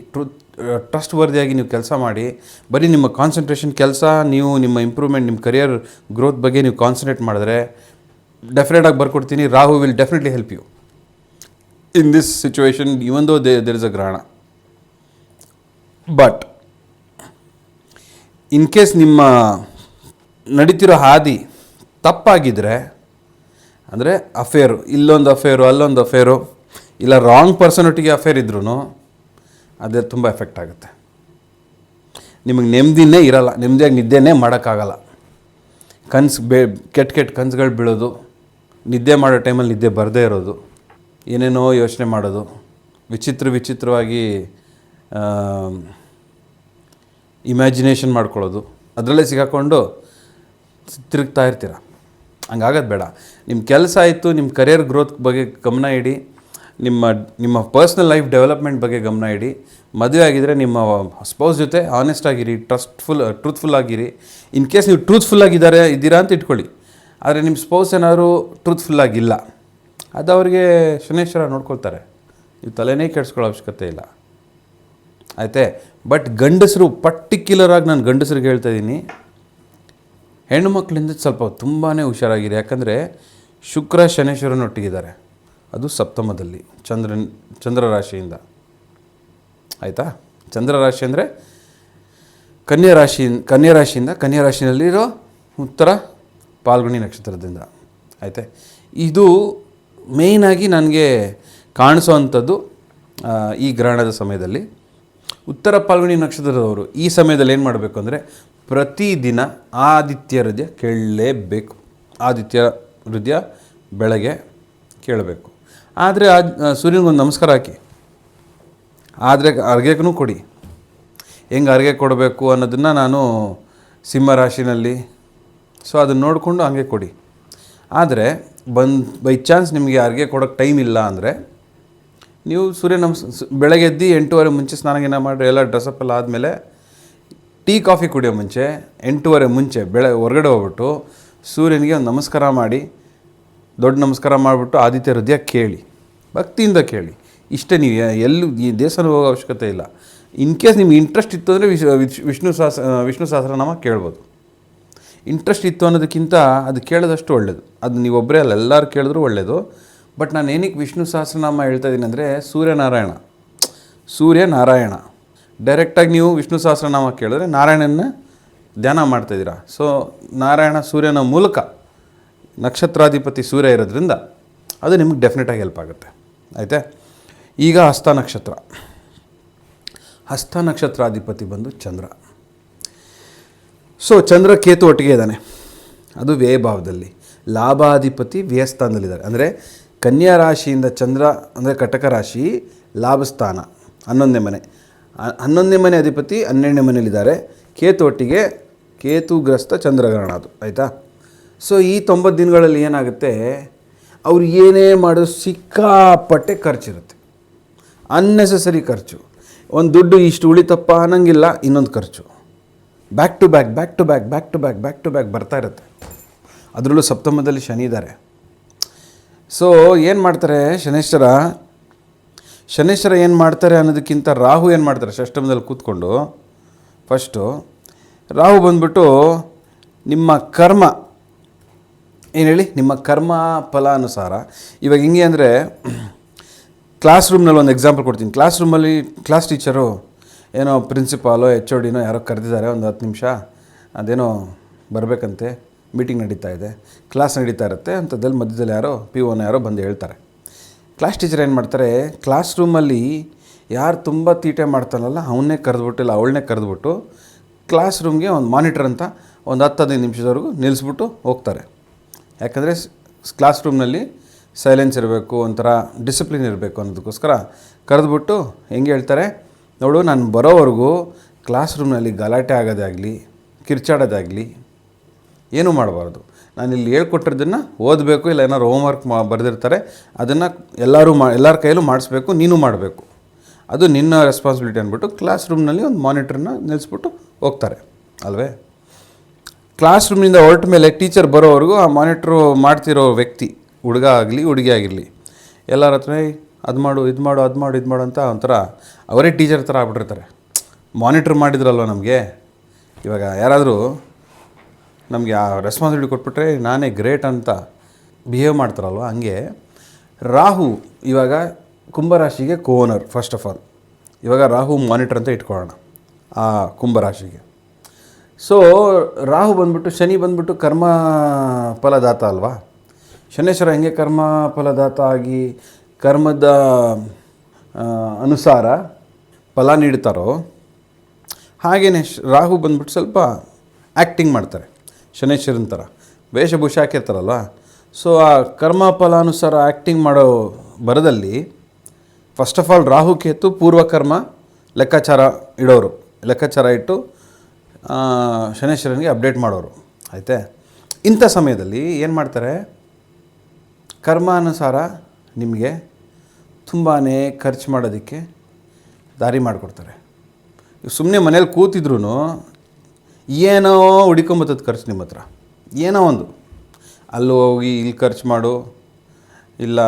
ಟ್ರಸ್ಟ್ ವರ್ದಿಯಾಗಿ ನೀವು ಕೆಲಸ ಮಾಡಿ, ಬರೀ ನಿಮ್ಮ ಕಾನ್ಸಂಟ್ರೇಷನ್ ಕೆಲಸ, ನೀವು ನಿಮ್ಮ ಇಂಪ್ರೂವ್ಮೆಂಟ್, ನಿಮ್ಮ ಕರಿಯರ್ ಗ್ರೋತ್ ಬಗ್ಗೆ ನೀವು ಕಾನ್ಸಂಟ್ರೇಟ್ ಮಾಡಿದ್ರೆ ಡೆಫಿನೆಟಾಗಿ ಬರ್ಕೊಡ್ತೀನಿ, Rahu will definitely help you in this situation, even though there is a ಗ್ರಹಣ. ಬಟ್ ಇನ್ ಕೇಸ್ ನಿಮ್ಮ ನಡೀತಿರೋ ಹಾದಿ ತಪ್ಪಾಗಿದ್ದರೆ, ಅಂದರೆ ಅಫೇರು, ಇಲ್ಲೊಂದು ಅಫೇರು, ಅಲ್ಲೊಂದು ಅಫೇರು, ಇಲ್ಲ ರಾಂಗ್ ಪರ್ಸನೊಟ್ಟಿಗೆ ಅಫೇರ್ ಇದ್ರೂ ಅದೇ ತುಂಬ ಎಫೆಕ್ಟ್ ಆಗುತ್ತೆ. ನಿಮಗೆ ನೆಮ್ಮದಿನೇ ಇರಲ್ಲ, ನೆಮ್ಮದಿಯಾಗಿ ನಿದ್ದೆನೇ ಮಾಡೋಕ್ಕಾಗಲ್ಲ. ಕೆಟ್ಟ ಕನಸುಗಳು ಬೀಳೋದು, ನಿದ್ದೆ ಮಾಡೋ ಟೈಮಲ್ಲಿ ನಿದ್ದೆ ಬರದೇ ಇರೋದು, ಏನೇನೋ ಯೋಚನೆ ಮಾಡೋದು, ವಿಚಿತ್ರವಾಗಿ ಇಮ್ಯಾಜಿನೇಷನ್ ಮಾಡ್ಕೊಳ್ಳೋದು, ಅದರಲ್ಲೇ ಸಿಗಾಕೊಂಡು ತಿರುಗ್ತಾ ಇರ್ತೀರ. ಹಂಗಾಗೋದು ಬೇಡ. ನಿಮ್ಮ ಕೆಲಸ ಆಯಿತು, ನಿಮ್ಮ ಕರಿಯರ್ ಗ್ರೋತ್ ಬಗ್ಗೆ ಗಮನ ಇಡಿ, ನಿಮ್ಮ ಪರ್ಸ್ನಲ್ ಲೈಫ್ ಡೆವಲಪ್ಮೆಂಟ್ ಬಗ್ಗೆ ಗಮನ ಇಡಿ. ಮದುವೆ ಆಗಿದ್ದರೆ ನಿಮ್ಮ ಸ್ಪೌಸ್ ಜೊತೆ ಆನೆಸ್ಟ್ ಆಗಿರಿ, ಟ್ರೂತ್ಫುಲ್ ಆಗಿರಿ. ಇನ್ ಕೇಸ್ ನೀವು ಇದ್ದೀರಾ ಅಂತ ಇಟ್ಕೊಳ್ಳಿ, ಆದರೆ ನಿಮ್ಮ ಸ್ಪೌಸ್ ಏನಾದರೂ ಟ್ರೂತ್ಫುಲ್ ಆಗಿಲ್ಲ, ಅದು ಅವ್ರಿಗೆ ಶನೇಶ್ವರ ನೋಡ್ಕೊಳ್ತಾರೆ. ನೀವು ತಲೆನೇ ಕೆಡಿಸ್ಕೊಳ್ಳೋ ಅವಶ್ಯಕತೆ ಇಲ್ಲ, ಆಯಿತೇ. ಬಟ್ ಗಂಡಸರು, ಪರ್ಟಿಕ್ಯುಲರಾಗಿ ನಾನು ಗಂಡಸರಿಗೆ ಹೇಳ್ತಾ ಇದ್ದೀನಿ, ಹೆಣ್ಣು ಮಕ್ಕಳಿಂದ ಸ್ವಲ್ಪ ತುಂಬಾ ಹುಷಾರಾಗಿದೆ. ಯಾಕಂದರೆ ಶುಕ್ರ ಶನೇಶ್ವರನೊಟ್ಟಿಗಿದ್ದಾರೆ, ಅದು ಸಪ್ತಮದಲ್ಲಿ ಚಂದ್ರ ರಾಶಿಯಿಂದ, ಆಯಿತಾ. ಚಂದ್ರ ರಾಶಿ ಅಂದರೆ ಕನ್ಯಾ ರಾಶಿಯಿಂದ, ಕನ್ಯಾ ರಾಶಿನಲ್ಲಿರೋ ಉತ್ತರ ಪಾಲ್ಗುಣಿ ನಕ್ಷತ್ರದಿಂದ. ಆಯಿತಾ, ಇದು ಮೇಯ್ನಾಗಿ ನನಗೆ ಕಾಣಿಸೋವಂಥದ್ದು ಈ ಗ್ರಹಣದ ಸಮಯದಲ್ಲಿ. ಉತ್ತರ ಪಾಲ್ಗುಣಿ ನಕ್ಷತ್ರದವರು ಈ ಸಮಯದಲ್ಲಿ ಏನು ಮಾಡಬೇಕು ಅಂದರೆ ಪ್ರತಿದಿನ ಆದಿತ್ಯ ಹೃದಯ ಕೇಳಲೇಬೇಕು. ಆದಿತ್ಯ ಹೃದಯ ಬೆಳಗ್ಗೆ ಕೇಳಬೇಕು. ಆದರೆ ಸೂರ್ಯನಿಗೊಂದು ನಮಸ್ಕಾರ ಹಾಕಿ, ಆದರೆ ಅರ್ಘ್ಯಕ್ಕೂ ಕೊಡಿ. ಹೆಂಗೆ ಅರ್ಘ್ಯ ಕೊಡಬೇಕು ಅನ್ನೋದನ್ನು ನಾನು ಸಿಂಹ ರಾಶಿನಲ್ಲಿ, ಸೊ ಅದನ್ನು ನೋಡಿಕೊಂಡು ಹಂಗೆ ಕೊಡಿ. ಆದರೆ ಬೈ ಚಾನ್ಸ್ ನಿಮಗೆ ಅರ್ಘ್ಯ ಕೊಡೋಕ್ಕೆ ಟೈಮ್ ಇಲ್ಲ ಅಂದರೆ ನೀವು ಬೆಳಗ್ಗೆ ಎದ್ದು 8:30 ಮುಂಚೆ ಸ್ನಾನ ಮಾಡಿ ಎಲ್ಲ ಡ್ರೆಸ್ಅಪ್ ಎಲ್ಲ ಆದಮೇಲೆ ಟೀ ಕಾಫಿ ಕುಡಿಯೋ ಮುಂಚೆ 8:30 ಮುಂಚೆ ಹೊರಗಡೆ ಹೋಗ್ಬಿಟ್ಟು ಸೂರ್ಯನಿಗೆ ಒಂದು ನಮಸ್ಕಾರ ಮಾಡಿ, ದೊಡ್ಡ ನಮಸ್ಕಾರ ಮಾಡಿಬಿಟ್ಟು ಆದಿತ್ಯ ಹೃದಯ ಕೇಳಿ, ಭಕ್ತಿಯಿಂದ ಕೇಳಿ. ಇಷ್ಟೇ. ನೀವು ಎಲ್ಲೂ ಈ ದೇವಸ್ಥಾನ ಹೋಗೋ ಅವಶ್ಯಕತೆ ಇಲ್ಲ. ಇನ್ ಕೇಸ್ ನಿಮ್ಗೆ ಇಂಟ್ರೆಸ್ಟ್ ಇತ್ತು ಅಂದರೆ ವಿಷ್ಣು ಸಹಸ್ರನಾಮ ಕೇಳ್ಬೋದು. ಇಂಟ್ರೆಸ್ಟ್ ಇತ್ತು ಅನ್ನೋದಕ್ಕಿಂತ ಅದು ಕೇಳೋದಷ್ಟು ಒಳ್ಳೆಯದು. ಅದು ನೀವೊಬ್ಬರೇ ಅಲ್ಲ, ಎಲ್ಲರೂ ಕೇಳಿದ್ರೂ ಒಳ್ಳೆಯದು. ಬಟ್ ನಾನು ಏನಕ್ಕೆ ವಿಷ್ಣು ಸಹಸ್ರನಾಮ ಹೇಳ್ತಾ ಇದ್ದೀನಿ ಅಂದರೆ ಸೂರ್ಯನಾರಾಯಣ ಡೈರೆಕ್ಟಾಗಿ ನೀವು ವಿಷ್ಣು ಸಹಸ್ರನಾಮ ಕೇಳಿದ್ರೆ ನಾರಾಯಣನ ಧ್ಯಾನ ಮಾಡ್ತಾಯಿದ್ದೀರಾ. ಸೊ ನಾರಾಯಣ ಸೂರ್ಯನ ಮೂಲಕ ನಕ್ಷತ್ರಾಧಿಪತಿ ಸೂರ್ಯ ಇರೋದ್ರಿಂದ ಅದು ನಿಮಗೆ ಡೆಫಿನೆಟಾಗಿ ಹೆಲ್ಪ್ ಆಗುತ್ತೆ. ಆಯಿತಾ. ಈಗ ಹಸ್ತ ನಕ್ಷತ್ರಾಧಿಪತಿ ಬಂದು ಚಂದ್ರ. ಸೊ ಚಂದ್ರ ಕೇತು ಒಟ್ಟಿಗೆ ಇದ್ದಾನೆ, ಅದು ವ್ಯಯಭಾವದಲ್ಲಿ. ಲಾಭಾಧಿಪತಿ ವ್ಯಯಸ್ಥಾನದಲ್ಲಿದ್ದಾರೆ. ಅಂದರೆ ಕನ್ಯಾ ರಾಶಿಯಿಂದ ಚಂದ್ರ ಅಂದರೆ ಕಟಕ ರಾಶಿ ಲಾಭಸ್ಥಾನ 11ನೇ ಮನೆ. 11ನೇ ಮನೆ ಅಧಿಪತಿ 12ನೇ ಮನೆಯಲ್ಲಿದ್ದಾರೆ. ಕೇತು ಒಟ್ಟಿಗೆ ಕೇತುಗ್ರಸ್ತ ಚಂದ್ರಗ್ರಹಣ ಅದು. ಆಯಿತಾ. ಸೊ ಈ 90 ದಿನಗಳಲ್ಲಿ ಏನಾಗುತ್ತೆ, ಅವ್ರು ಏನೇ ಮಾಡೋದು ಸಿಕ್ಕಾಪಟ್ಟೆ ಖರ್ಚಿರುತ್ತೆ. ಅನ್ನೆಸೆಸರಿ ಖರ್ಚು. ಒಂದು ದುಡ್ಡು ಇಷ್ಟು ಉಳಿತಪ್ಪ ಅನ್ನಂಗಿಲ್ಲ, ಇನ್ನೊಂದು ಖರ್ಚು ಬ್ಯಾಕ್ ಟು ಬ್ಯಾಕ್ ಬರ್ತಾ ಇರುತ್ತೆ. ಅದರಲ್ಲೂ ಸಪ್ತಮದಲ್ಲಿ ಶನಿ ಇದ್ದಾರೆ. ಸೊ ಏನು ಮಾಡ್ತಾರೆ ಶನೇಶ್ವರ ಏನು ಮಾಡ್ತಾರೆ ಅನ್ನೋದಕ್ಕಿಂತ ರಾಹು ಏನು ಮಾಡ್ತಾರೆ, ಷಷ್ಠಮದಲ್ಲಿ ಕೂತ್ಕೊಂಡು ಫಸ್ಟು ರಾಹು ಬಂದ್ಬಿಟ್ಟು ನಿಮ್ಮ ಕರ್ಮ ಏನು ಹೇಳಿ, ನಿಮ್ಮ ಕರ್ಮ ಫಲಾನುಸಾರ. ಇವಾಗ ಹಿಂಗೆ ಅಂದರೆ ಕ್ಲಾಸ್ ರೂಮ್ನಲ್ಲಿ ಒಂದು ಎಕ್ಸಾಂಪಲ್ ಕೊಡ್ತೀನಿ. ಕ್ಲಾಸ್ ರೂಮಲ್ಲಿ ಕ್ಲಾಸ್ ಟೀಚರು ಏನೋ ಪ್ರಿನ್ಸಿಪಾಲೋ HODನೋ ಯಾರೋ ಕರೆದಿದ್ದಾರೆ, ಒಂದು 10 ನಿಮಿಷ ಅದೇನೋ ಬರಬೇಕಂತೆ, ಮೀಟಿಂಗ್ ನಡೀತಾ ಇದೆ, ಕ್ಲಾಸ್ ನಡೀತಾ ಇರುತ್ತೆ ಅಂಥದ್ದಲ್ಲಿ ಮಧ್ಯದಲ್ಲಿ ಯಾರೋ POನೋ ಯಾರೋ ಬಂದು ಹೇಳ್ತಾರೆ. ಕ್ಲಾಸ್ ಟೀಚರ್ ಏನು ಮಾಡ್ತಾರೆ, ಕ್ಲಾಸ್ ರೂಮಲ್ಲಿ ಯಾರು ತುಂಬ ತೀಟೆ ಮಾಡ್ತಾನಲ್ಲ ಅವನ್ನೇ ಕರೆದ್ಬಿಟ್ಟು ಇಲ್ಲ ಅವಳನ್ನೇ ಕರೆದ್ಬಿಟ್ಟು ಕ್ಲಾಸ್ ರೂಮ್ಗೆ ಒಂದು ಮಾನಿಟರ್ ಅಂತ ಒಂದು 10-15 ನಿಮಿಷದವರೆಗೂ ನಿಲ್ಲಿಸ್ಬಿಟ್ಟು ಹೋಗ್ತಾರೆ. ಯಾಕಂದರೆ ಕ್ಲಾಸ್ ರೂಮ್ನಲ್ಲಿ ಸೈಲೆನ್ಸ್ ಇರಬೇಕು, ಒಂಥರ ಡಿಸಿಪ್ಲಿನ್ ಇರಬೇಕು ಅನ್ನೋದಕ್ಕೋಸ್ಕರ ಕರೆದ್ಬಿಟ್ಟು ಹೆಂಗೆ ಹೇಳ್ತಾರೆ, ನೋಡು ನಾನು ಬರೋವರೆಗೂ ಕ್ಲಾಸ್ ರೂಮ್ನಲ್ಲಿ ಗಲಾಟೆ ಆಗೋದೇ ಆಗಲಿ, ಕಿರ್ಚಾಡೋದಾಗಲಿ ಏನೂ ಮಾಡಬಾರ್ದು. ನಾನು ಇಲ್ಲಿ ಹೇಳ್ಕೊಟ್ಟಿರೋದನ್ನು ಓದಬೇಕು, ಇಲ್ಲ ಏನಾದ್ರು ಹೋಮ್ವರ್ಕ್ ಬರೆದಿರ್ತಾರೆ ಅದನ್ನು ಎಲ್ಲರ ಕೈಯಲ್ಲೂ ಮಾಡಿಸ್ಬೇಕು, ನೀನು ಮಾಡಬೇಕು, ಅದು ನಿನ್ನ ರೆಸ್ಪಾನ್ಸಿಬಿಲಿಟಿ ಅಂದ್ಬಿಟ್ಟು ಕ್ಲಾಸ್ ರೂಮ್ನಲ್ಲಿ ಒಂದು ಮಾನಿಟ್ರನ್ನ ನಿಲ್ಲಿಸ್ಬಿಟ್ಟು ಹೋಗ್ತಾರೆ ಅಲ್ವೇ. ಕ್ಲಾಸ್ ರೂಮ್ನಿಂದ ಹೊರಟ ಮೇಲೆ ಟೀಚರ್ ಬರೋವರೆಗೂ ಆ ಮಾನಿಟ್ರು ಮಾಡ್ತಿರೋ ವ್ಯಕ್ತಿ ಹುಡುಗ ಆಗಲಿ ಹುಡುಗಿ ಆಗಿರಲಿ ಎಲ್ಲರ ಹತ್ರ ಅದು ಮಾಡು ಇದು ಮಾಡು ಅಂತ ಒಂಥರ ಅವರೇ ಟೀಚರ್ ಥರ ಆಗ್ಬಿಟ್ಟಿರ್ತಾರೆ. ಮಾನಿಟ್ರ್ ಮಾಡಿದ್ರಲ್ವ ನಮಗೆ. ಇವಾಗ ಯಾರಾದರೂ ನಮಗೆ ಆ ರೆಸ್ಪಾನ್ಸಿಬಿಲಿಟಿ ಕೊಟ್ಬಿಟ್ರೆ ನಾನೇ ಗ್ರೇಟ್ ಅಂತ ಬಿಹೇವ್ ಮಾಡ್ತಾರಲ್ವ, ಹಂಗೆ ರಾಹು ಇವಾಗ ಕುಂಭರಾಶಿಗೆ ಓನರ್. ಫಸ್ಟ್ ಆಫ್ ಆಲ್ ಇವಾಗ ರಾಹು ಮಾನಿಟರ್ ಅಂತ ಇಟ್ಕೊಳ್ಳೋಣ ಆ ಕುಂಭರಾಶಿಗೆ. ಸೊ ರಾಹು ಬಂದ್ಬಿಟ್ಟು, ಶನಿ ಬಂದ್ಬಿಟ್ಟು ಕರ್ಮ ಫಲದಾತ ಅಲ್ವಾ. ಶನೇಶ್ವರ ಹೆಂಗೆ ಕರ್ಮ ಫಲದಾತ ಆಗಿ ಕರ್ಮದ ಅನುಸಾರ ಫಲ ನೀಡ್ತಾರೋ ಹಾಗೆಯೇ ರಾಹು ಬಂದ್ಬಿಟ್ಟು ಸ್ವಲ್ಪ ಆ್ಯಕ್ಟಿಂಗ್ ಮಾಡ್ತಾರೆ ಶನೇಶ್ವರನ ಥರ, ವೇಷಭೂಷ ಹಾಕಿರ್ತಾರಲ್ವ. ಸೊ ಆ ಕರ್ಮ ಫಲಾನುಸಾರ ಆ್ಯಕ್ಟಿಂಗ್ ಮಾಡೋ ಬರದಲ್ಲಿ first of all Rahu Ketu ಪೂರ್ವಕರ್ಮ ಲೆಕ್ಕಾಚಾರ ಇಟ್ಟು ಶನೇಶ್ವರನಿಗೆ ಅಪ್ಡೇಟ್ ಮಾಡೋರು. ಆಯಿತೆ. ಇಂಥ ಸಮಯದಲ್ಲಿ ಏನು ಮಾಡ್ತಾರೆ, ಕರ್ಮಾನುಸಾರ ನಿಮಗೆ ತುಂಬಾ ಖರ್ಚು ಮಾಡೋದಕ್ಕೆ ದಾರಿ ಮಾಡಿಕೊಡ್ತಾರೆ. ಸುಮ್ಮನೆ ಮನೇಲಿ ಕೂತಿದ್ರು ಏನೋ ಹುಡ್ಕೊಂಬತ್ತದ ಖರ್ಚು ನಿಮ್ಮ ಹತ್ರ, ಏನೋ ಒಂದು ಅಲ್ಲಿ ಹೋಗಿ ಇಲ್ಲಿ ಖರ್ಚು ಮಾಡು, ಇಲ್ಲ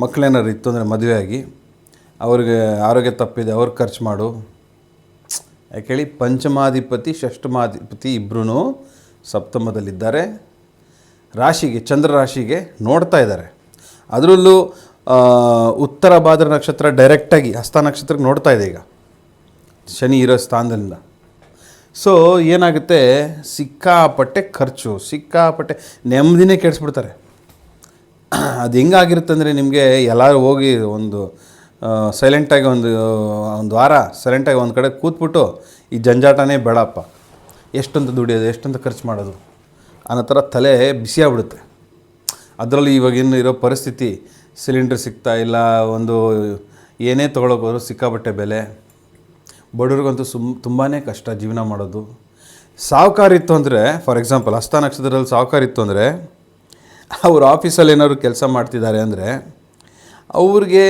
ಮಕ್ಕಳೇನಾದ್ರು ಇತ್ತು ಅಂದರೆ ಮದುವೆ ಆಗಿ ಅವ್ರಿಗೆ ಆರೋಗ್ಯ ತಪ್ಪಿದೆ ಅವ್ರಿಗೆ ಖರ್ಚು ಮಾಡು. ಯಾಕೇಳಿ ಪಂಚಮಾಧಿಪತಿ ಷಷ್ಠಮಾಧಿಪತಿ ಇಬ್ಬರೂ ಸಪ್ತಮದಲ್ಲಿದ್ದಾರೆ. ರಾಶಿಗೆ ಚಂದ್ರ ರಾಶಿಗೆ ನೋಡ್ತಾ ಇದ್ದಾರೆ. ಅದರಲ್ಲೂ ಉತ್ತರ ಭಾದ್ರ ನಕ್ಷತ್ರ ಡೈರೆಕ್ಟಾಗಿ ಹಸ್ತ ನಕ್ಷತ್ರಕ್ಕೆ ನೋಡ್ತಾ ಇದೆ ಈಗ ಶನಿ ಇರೋ ಸ್ಥಾನದಿಂದ. ಸೊ ಏನಾಗುತ್ತೆ, ಸಿಕ್ಕಾಪಟ್ಟೆ ಖರ್ಚು, ಸಿಕ್ಕಾಪಟ್ಟೆ ನೆಮ್ಮದಿನೇ ಕೆಡಿಸ್ಬಿಡ್ತಾರೆ. ಅದು ಹೆಂಗಾಗಿರುತ್ತೆ ಅಂದರೆ, ನಿಮಗೆ ಎಲ್ಲರೂ ಹೋಗಿ ಒಂದು ಸೈಲೆಂಟಾಗಿ ಒಂದು ವಾರ ಸೈಲೆಂಟಾಗಿ ಒಂದು ಕಡೆ ಕೂತ್ಬಿಟ್ಟು ಈ ಜಂಜಾಟನೇ ಬೇಡಪ್ಪ, ಎಷ್ಟಂತ ದುಡಿಯೋದು, ಎಷ್ಟಂತ ಖರ್ಚು ಮಾಡೋದು ಅನ್ನೋ ಥರ ತಲೆ ಬಿಸಿಯಾಗ್ಬಿಡುತ್ತೆ. ಅದರಲ್ಲಿ ಇವಾಗಿನ ಇರೋ ಪರಿಸ್ಥಿತಿ, ಸಿಲಿಂಡ್ರ್ ಸಿಗ್ತಾ ಇಲ್ಲ, ಒಂದು ಏನೇ ತೊಗೊಳಕ್ಕೆ ಹೋದ್ರು ಸಿಕ್ಕಾಪಟ್ಟೆ ಬೆಲೆ, ಬಡವ್ರಿಗಂತೂ ತುಂಬಾ ಕಷ್ಟ ಜೀವನ ಮಾಡೋದು. ಸಾಹುಕಾರಿತ್ತು ಅಂದರೆ, ಫಾರ್ ಎಕ್ಸಾಂಪಲ್ ಹಸ್ತ ನಕ್ಷತ್ರದಲ್ಲಿ ಸಾಹುಕಾರಿತ್ತು ಅಂದರೆ, ಅವ್ರ ಆಫೀಸಲ್ಲಿ ಏನಾದ್ರು ಕೆಲಸ ಮಾಡ್ತಿದ್ದಾರೆ ಅಂದರೆ, ಅವ್ರಿಗೆ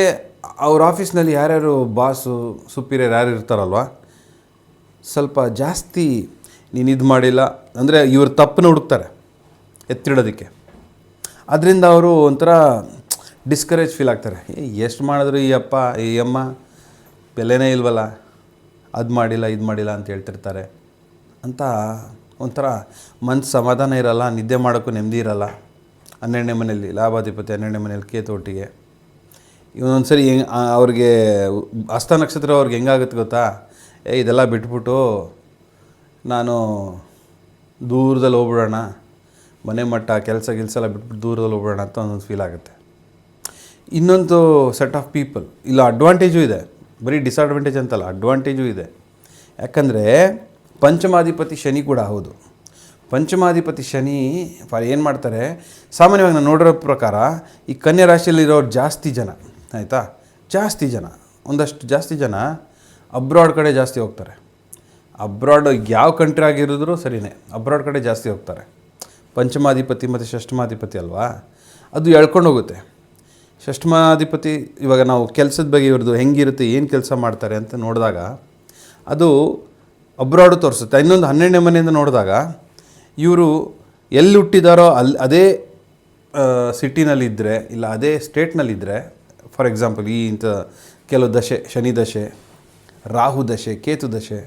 ಅವ್ರ ಆಫೀಸ್ನಲ್ಲಿ ಯಾರ್ಯಾರು ಬಾಸು ಸುಪೀರಿಯರ್ ಯಾರು ಇರ್ತಾರಲ್ವ, ಸ್ವಲ್ಪ ಜಾಸ್ತಿ ನೀನು ಇದು ಮಾಡಿಲ್ಲ ಅಂದರೆ ಇವ್ರ ತಪ್ಪನ್ನ ಹುಡುಕ್ತಾರೆ ಎತ್ತಿಡೋದಕ್ಕೆ. ಅದರಿಂದ ಅವರು ಒಂಥರ ಡಿಸ್ಕರೇಜ್ ಫೀಲ್ ಆಗ್ತಾರೆ. ಎಷ್ಟು ಮಾಡಿದ್ರು ಈ ಅಮ್ಮ ಬೆಲೆನೇ ಇಲ್ವಲ್ಲ, ಅದು ಮಾಡಿಲ್ಲ ಇದು ಮಾಡಿಲ್ಲ ಅಂತ ಹೇಳ್ತಿರ್ತಾರೆ ಅಂತ ಒಂಥರ ಮನಸ್ಸು ಸಮಾಧಾನ ಇರಲ್ಲ, ನಿದ್ದೆ ಮಾಡೋಕ್ಕೂ ನೆಮ್ಮದಿ ಇರಲ್ಲ. 12ನೇ ಮನೆಯಲ್ಲಿ ಲಾಭಾಧಿಪತಿ, 12ನೇ ಮನೇಲಿ ಕೇತು ಒಟ್ಟಿಗೆ. ಇವನೊಂದು ಸರಿ ಅವ್ರಿಗೆ ಹಸ್ತ ನಕ್ಷತ್ರ ಅವ್ರಿಗೆ ಹೆಂಗಾಗುತ್ತೆ ಗೊತ್ತಾ, ಇದೆಲ್ಲ ಬಿಟ್ಬಿಟ್ಟು ನಾನು ದೂರದಲ್ಲಿ ಹೋಗ್ಬಿಡೋಣ, ಮನೆ ಮಟ್ಟ ಕೆಲಸ ಎಲ್ಲ ಬಿಟ್ಬಿಟ್ಟು ದೂರದಲ್ಲಿ ಹೋಗ್ಬಿಡೋಣ ಅಂತ ಒಂದೊಂದು ಫೀಲ್ ಆಗುತ್ತೆ. ಇನ್ನೊಂದು ಸೆಟ್ ಆಫ್ ಪೀಪಲ್, ಇಲ್ಲ ಅಡ್ವಾಂಟೇಜು ಇದೆ, ಬರೀ ಡಿಸ್ಅಡ್ವಾಂಟೇಜ್ ಅಂತಲ್ಲ, ಅಡ್ವಾಂಟೇಜು ಇದೆ. ಯಾಕಂದರೆ ಪಂಚಮಾಧಿಪತಿ ಶನಿ ಕೂಡ ಹೌದು. ಪಂಚಮಾಧಿಪತಿ ಶನಿ ಏನು ಮಾಡ್ತಾರೆ, ಸಾಮಾನ್ಯವಾಗಿ ನಾನು ನೋಡಿರೋ ಪ್ರಕಾರ ಈ ಕನ್ಯಾ ರಾಶಿಯಲ್ಲಿರೋರು ಜಾಸ್ತಿ ಜನ, ಆಯಿತಾ, ಜಾಸ್ತಿ ಜನ, ಒಂದಷ್ಟು ಜಾಸ್ತಿ ಜನ ಅಬ್ರಾಡ್ ಕಡೆ ಜಾಸ್ತಿ ಹೋಗ್ತಾರೆ. ಅಬ್ರಾಡ್ ಯಾವ ಕಂಟ್ರಿ ಆಗಿರಿದ್ರು ಸರಿಯೇ, ಅಬ್ರಾಡ್ ಕಡೆ ಜಾಸ್ತಿ ಹೋಗ್ತಾರೆ. ಪಂಚಮಾಧಿಪತಿ ಮತ್ತು ಷಷ್ಠಮಾಧಿಪತಿ ಅಲ್ವಾ, ಅದು ಎಳ್ಕೊಂಡು ಹೋಗುತ್ತೆ. ಷಷ್ಠಮಾಧಿಪತಿ, ಇವಾಗ ನಾವು ಕೆಲಸದ ಬಗ್ಗೆ ಇವ್ರದ್ದು ಹೆಂಗಿರುತ್ತೆ, ಏನು ಕೆಲಸ ಮಾಡ್ತಾರೆ ಅಂತ ನೋಡಿದಾಗ ಅದು ಅಬ್ರಾಡು ತೋರಿಸುತ್ತೆ. ಇನ್ನೊಂದು 12ನೇ ಮನೆಯಿಂದ ನೋಡಿದಾಗ ಇವರು ಎಲ್ಲಿ ಹುಟ್ಟಿದಾರೋ ಅದೇ ಸಿಟಿನಲ್ಲಿದ್ದರೆ, ಇಲ್ಲ ಅದೇ ಸ್ಟೇಟ್ನಲ್ಲಿದ್ದರೆ, ಫಾರ್ ಎಕ್ಸಾಂಪಲ್ ಇಂಥ ಕೆಲವು ದಶೆ, ಶನಿ ದಶೆ, ರಾಹು ದಶೆ, ಕೇತು ದಶೆ